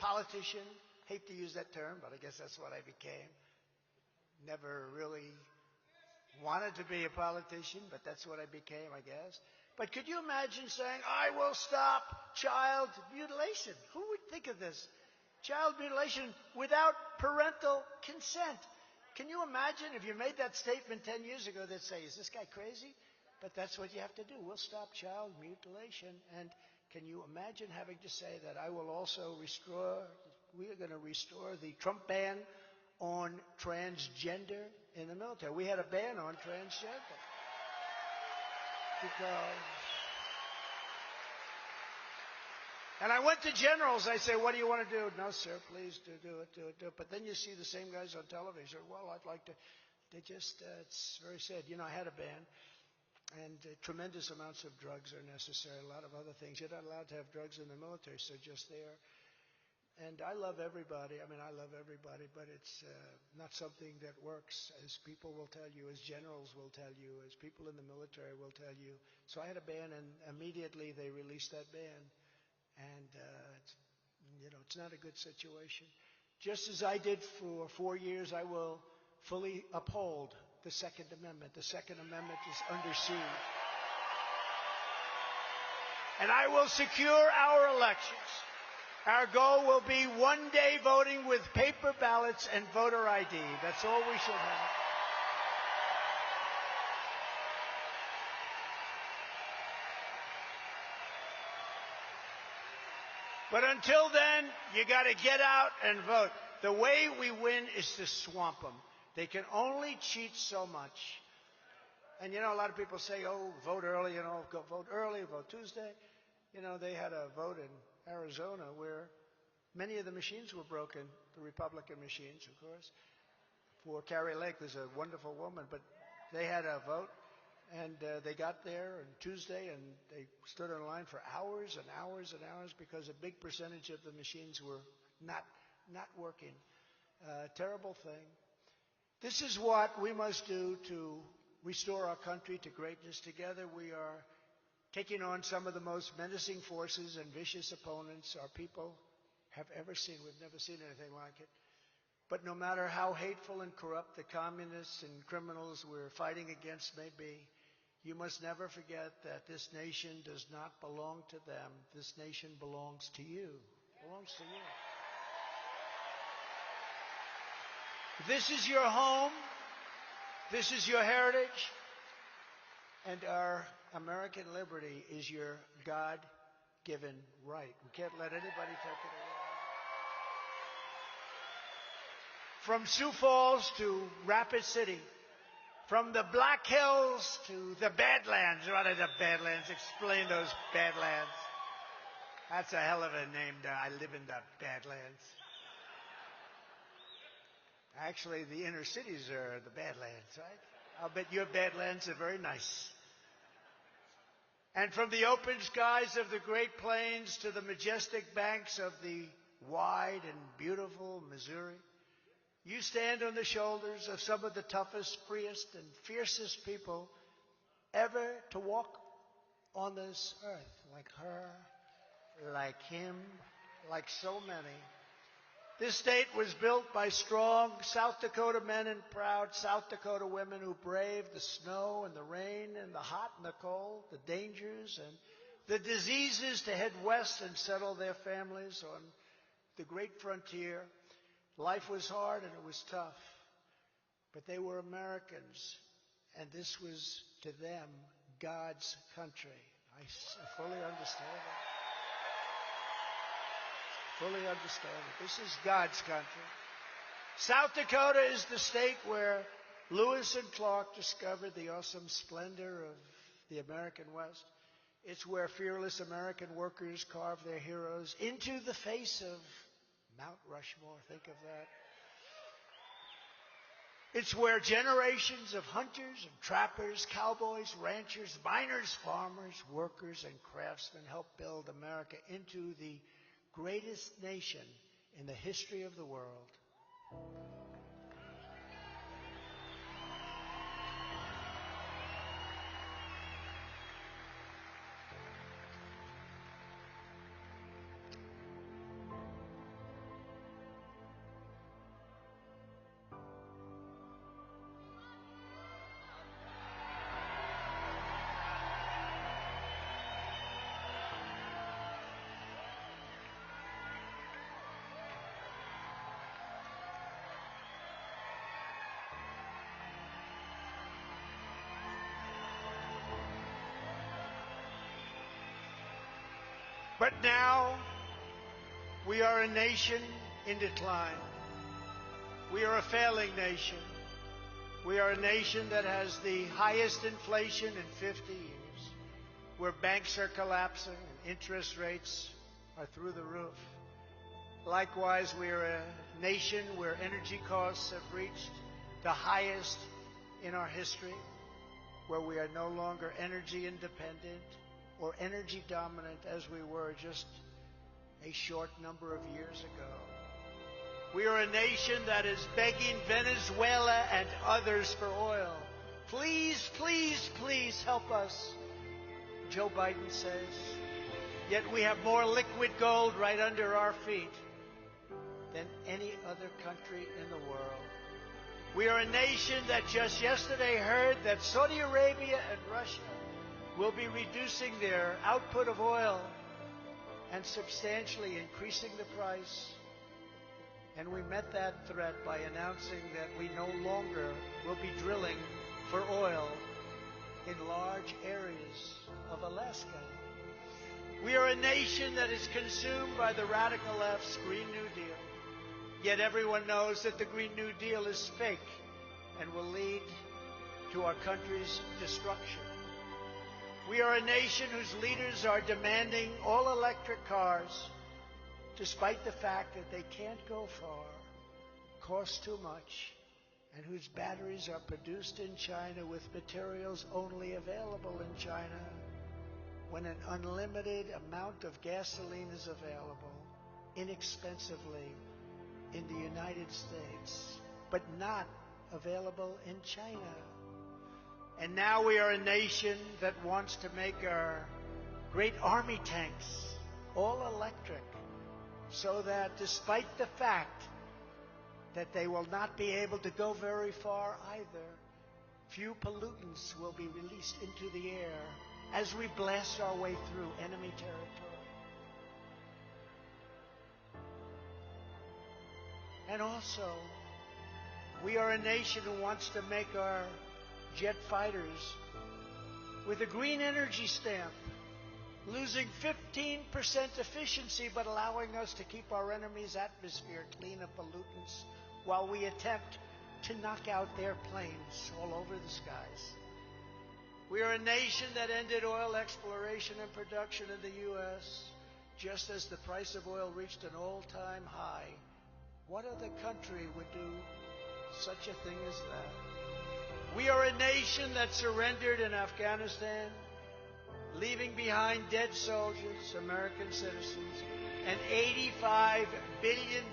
politician, hate to use that term, but I guess that's what I became, never really wanted to be a politician, but that's what I became, I guess. But could you imagine saying, I will stop child mutilation? Who would think of this? Child mutilation without parental consent. Can you imagine if you made that statement 10 years ago, they'd say, is this guy crazy? But that's what you have to do. We'll stop child mutilation. And can you imagine having to say that I will also we are going to restore the Trump ban on transgender in the military. We had a ban on transgender. And I went to generals. I say, what do you want to do? No, sir, please do it. But then you see the same guys on television. Well, I'd like to. They just, it's very sad. You know, I had a ban, and tremendous amounts of drugs are necessary, a lot of other things. You're not allowed to have drugs in the military, so just there. And I love everybody. I mean, I love everybody, but it's not something that works, as people will tell you, as generals will tell you, as people in the military will tell you. So I had a ban, and immediately they released that ban. And, it's not a good situation. Just as I did for 4 years, I will fully uphold the Second Amendment. The Second Amendment is under siege. And I will secure our elections. Our goal will be one-day voting with paper ballots and voter ID. That's all we should have. But until then, you got to get out and vote. The way we win is to swamp them. They can only cheat so much. And, a lot of people say, oh, vote early, go vote early, vote Tuesday. They had a vote in Arizona where many of the machines were broken, the Republican machines, of course. For Carrie Lake, there's a wonderful woman, but they had a vote. And they got there on Tuesday, and they stood in line for hours and hours and hours because a big percentage of the machines were not working. Terrible thing. This is what we must do to restore our country to greatness. Together we are taking on some of the most menacing forces and vicious opponents our people have ever seen. We've never seen anything like it. But no matter how hateful and corrupt the communists and criminals we're fighting against may be, you must never forget that this nation does not belong to them. This nation belongs to you. It belongs to you. This is your home. This is your heritage. And our American liberty is your God-given right. We can't let anybody take it away. From Sioux Falls to Rapid City, from the Black Hills to the Badlands. What are the Badlands? Explain those Badlands. That's a hell of a name. I live in the Badlands. Actually, the inner cities are the Badlands, right? I'll bet your Badlands are very nice. And from the open skies of the Great Plains to the majestic banks of the wide and beautiful Missouri, you stand on the shoulders of some of the toughest, freest, and fiercest people ever to walk on this earth. Like her, like him, like so many. This state was built by strong South Dakota men and proud South Dakota women who braved the snow and the rain and the hot and the cold, the dangers and the diseases to head west and settle their families on the great frontier. Life was hard and it was tough, but they were Americans, and this was, to them, God's country. I fully understand it. Fully understand it. This is God's country. South Dakota is the state where Lewis and Clark discovered the awesome splendor of the American West. It's where fearless American workers carve their heroes into the face of Mount Rushmore. Think of that. It's where generations of hunters and trappers, cowboys, ranchers, miners, farmers, workers, and craftsmen helped build America into the greatest nation in the history of the world. But now, we are a nation in decline. We are a failing nation. We are a nation that has the highest inflation in 50 years, where banks are collapsing and interest rates are through the roof. Likewise, we are a nation where energy costs have reached the highest in our history, where we are no longer energy independent or energy dominant as we were just a short number of years ago. We are a nation that is begging Venezuela and others for oil. Please, please, please help us, Joe Biden says. Yet we have more liquid gold right under our feet than any other country in the world. We are a nation that just yesterday heard that Saudi Arabia and Russia will be reducing their output of oil and substantially increasing the price. And we met that threat by announcing that we no longer will be drilling for oil in large areas of Alaska. We are a nation that is consumed by the radical left's Green New Deal. Yet everyone knows that the Green New Deal is fake and will lead to our country's destruction. We are a nation whose leaders are demanding all-electric cars, despite the fact that they can't go far, cost too much, and whose batteries are produced in China with materials only available in China, when an unlimited amount of gasoline is available inexpensively in the United States, but not available in China. And now we are a nation that wants to make our great army tanks all electric, so that despite the fact that they will not be able to go very far either, few pollutants will be released into the air as we blast our way through enemy territory. And also, we are a nation who wants to make our jet fighters with a green energy stamp, losing 15% efficiency but allowing us to keep our enemy's atmosphere clean of pollutants while we attempt to knock out their planes all over the skies. We are a nation that ended oil exploration and production in the U.S. just as the price of oil reached an all-time high. What other country would do such a thing as that? We are a nation that surrendered in Afghanistan, leaving behind dead soldiers, American citizens, and $85 billion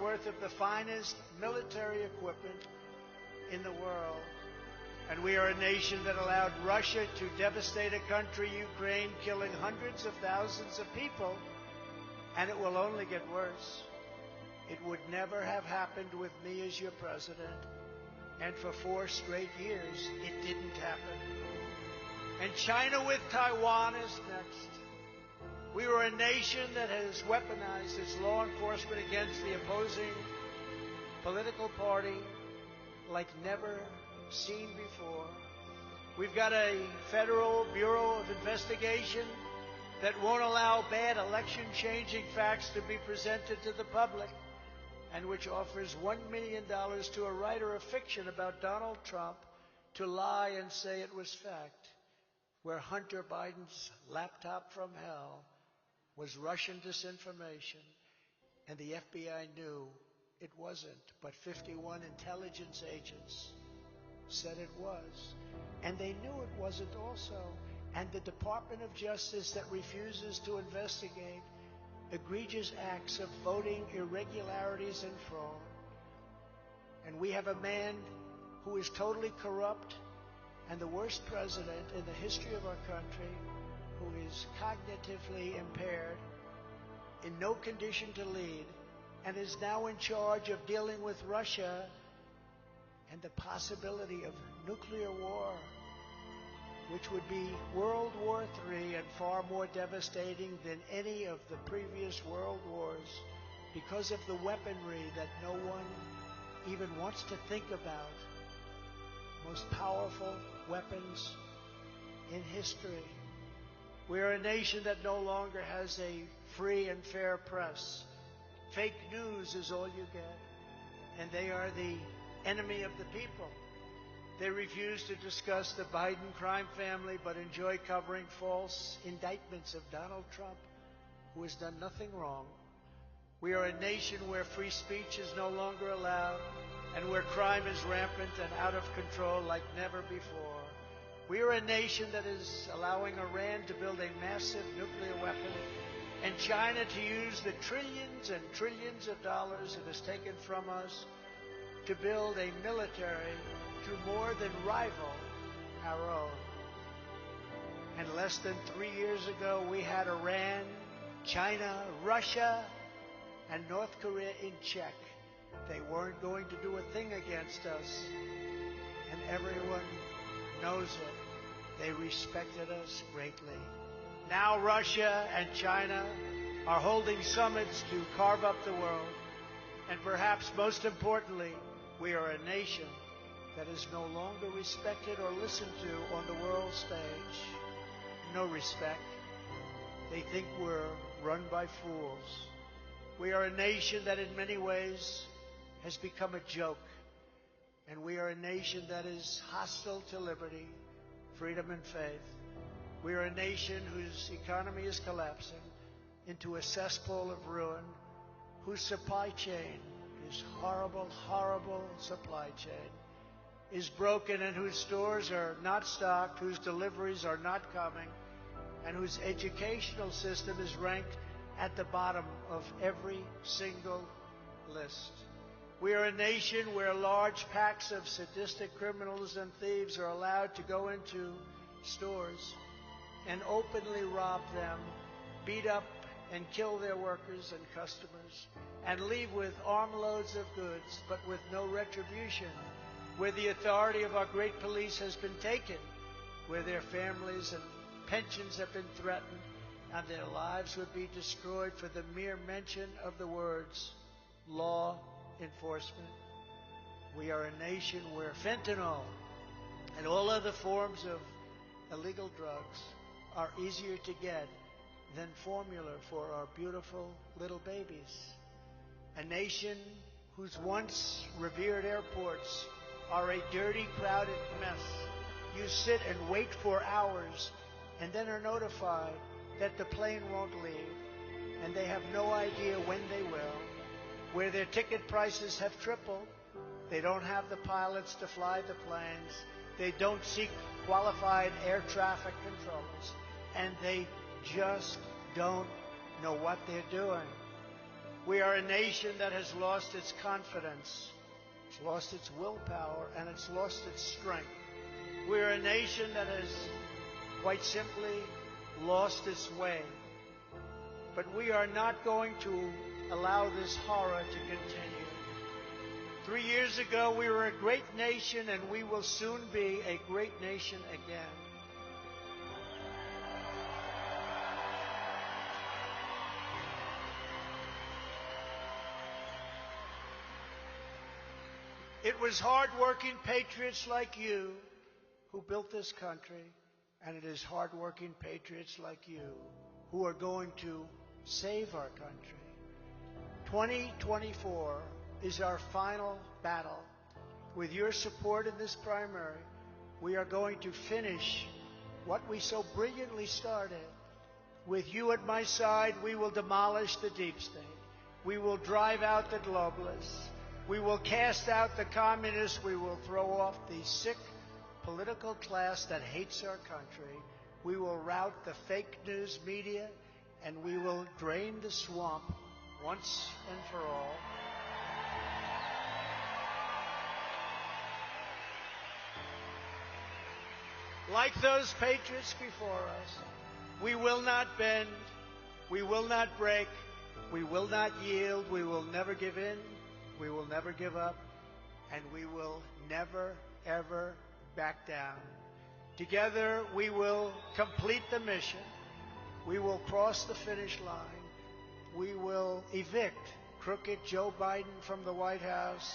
worth of the finest military equipment in the world. And we are a nation that allowed Russia to devastate a country, Ukraine, killing hundreds of thousands of people, and it will only get worse. It would never have happened with me as your president, and for 4 straight years, it didn't happen. And China with Taiwan is next. We were a nation that has weaponized its law enforcement against the opposing political party like never seen before. We've got a Federal Bureau of Investigation that won't allow bad election-changing facts to be presented to the public, and which offers $1 million to a writer of fiction about Donald Trump to lie and say it was fact. where Hunter Biden's laptop from hell was Russian disinformation, and the FBI knew it wasn't, but 51 intelligence agents said it was. And they knew it wasn't also. And the Department of Justice that refuses to investigate egregious acts of voting irregularities and fraud. And we have a man who is totally corrupt and the worst president in the history of our country, who is cognitively impaired, in no condition to lead, and is now in charge of dealing with Russia and the possibility of nuclear war, which would be World War III and far more devastating than any of the previous world wars because of the weaponry that no one even wants to think about. Most powerful weapons in history. We're a nation that no longer has a free and fair press. Fake news is all you get, and they are the enemy of the people. They refuse to discuss the Biden crime family, but enjoy covering false indictments of Donald Trump, who has done nothing wrong. We are a nation where free speech is no longer allowed, and where crime is rampant and out of control like never before. We are a nation that is allowing Iran to build a massive nuclear weapon, and China to use the trillions and trillions of dollars it has taken from us to build a military to more than rival our own. And less than 3 years ago, we had Iran, China, Russia, and North Korea in check. They weren't going to do a thing against us, and everyone knows it. They respected us greatly. Now Russia and China are holding summits to carve up the world, and perhaps most importantly, we are a nation that is no longer respected or listened to on the world stage. No respect. They think we're run by fools. We are a nation that in many ways has become a joke, and we are a nation that is hostile to liberty, freedom, and faith. We are a nation whose economy is collapsing into a cesspool of ruin, whose supply chain is horrible, horrible supply chain, is broken, and whose stores are not stocked, whose deliveries are not coming, and whose educational system is ranked at the bottom of every single list. We are a nation where large packs of sadistic criminals and thieves are allowed to go into stores and openly rob them, beat up and kill their workers and customers, and leave with armloads of goods, but with no retribution, where the authority of our great police has been taken, where their families and pensions have been threatened, and their lives would be destroyed for the mere mention of the words law enforcement. We are a nation where fentanyl and all other forms of illegal drugs are easier to get than formula for our beautiful little babies. A nation whose once revered airports are a dirty, crowded mess. You sit and wait for hours and then are notified that the plane won't leave, and they have no idea when they will, where their ticket prices have tripled. They don't have the pilots to fly the planes. They don't seek qualified air traffic controllers, and they just don't know what they're doing. We are a nation that has lost its confidence, it's lost its willpower, and it's lost its strength. We're a nation that has quite simply lost its way. But we are not going to allow this horror to continue. 3 years ago, we were a great nation, and we will soon be a great nation again. It was hard-working patriots like you who built this country, and it is hard-working patriots like you who are going to save our country. 2024 is our final battle. With your support in this primary, we are going to finish what we so brilliantly started. With you at my side, we will demolish the deep state. We will drive out the globalists. We will cast out the communists. We will throw off the sick political class that hates our country. We will rout the fake news media, and we will drain the swamp once and for all. Like those patriots before us, we will not bend, we will not break, we will not yield, we will never give in, we will never give up, and we will never, ever back down. Together, we will complete the mission. We will cross the finish line. We will evict crooked Joe Biden from the White House,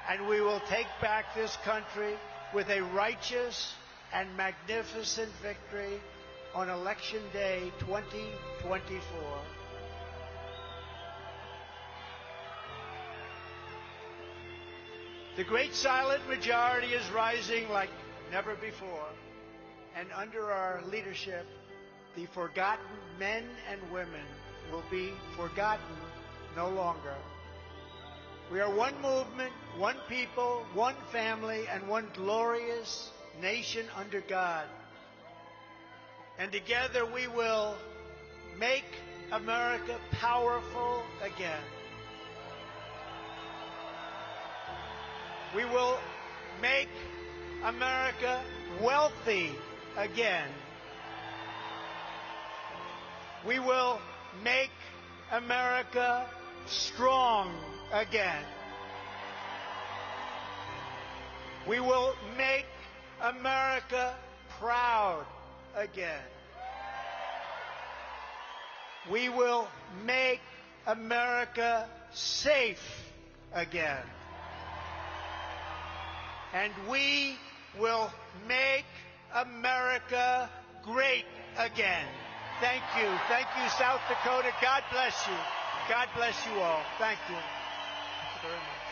and we will take back this country with a righteous and magnificent victory on Election Day 2024. The great silent majority is rising like never before, and under our leadership, the forgotten men and women will be forgotten no longer. We are one movement, one people, one family, and one glorious nation under God. And together we will make America powerful again. We will make America wealthy again. We will make America strong again. We will make America proud again. We will make America safe again. And we will make America great again. Thank you. Thank you, South Dakota. God bless you. God bless you all. Thank you. Thank you very much.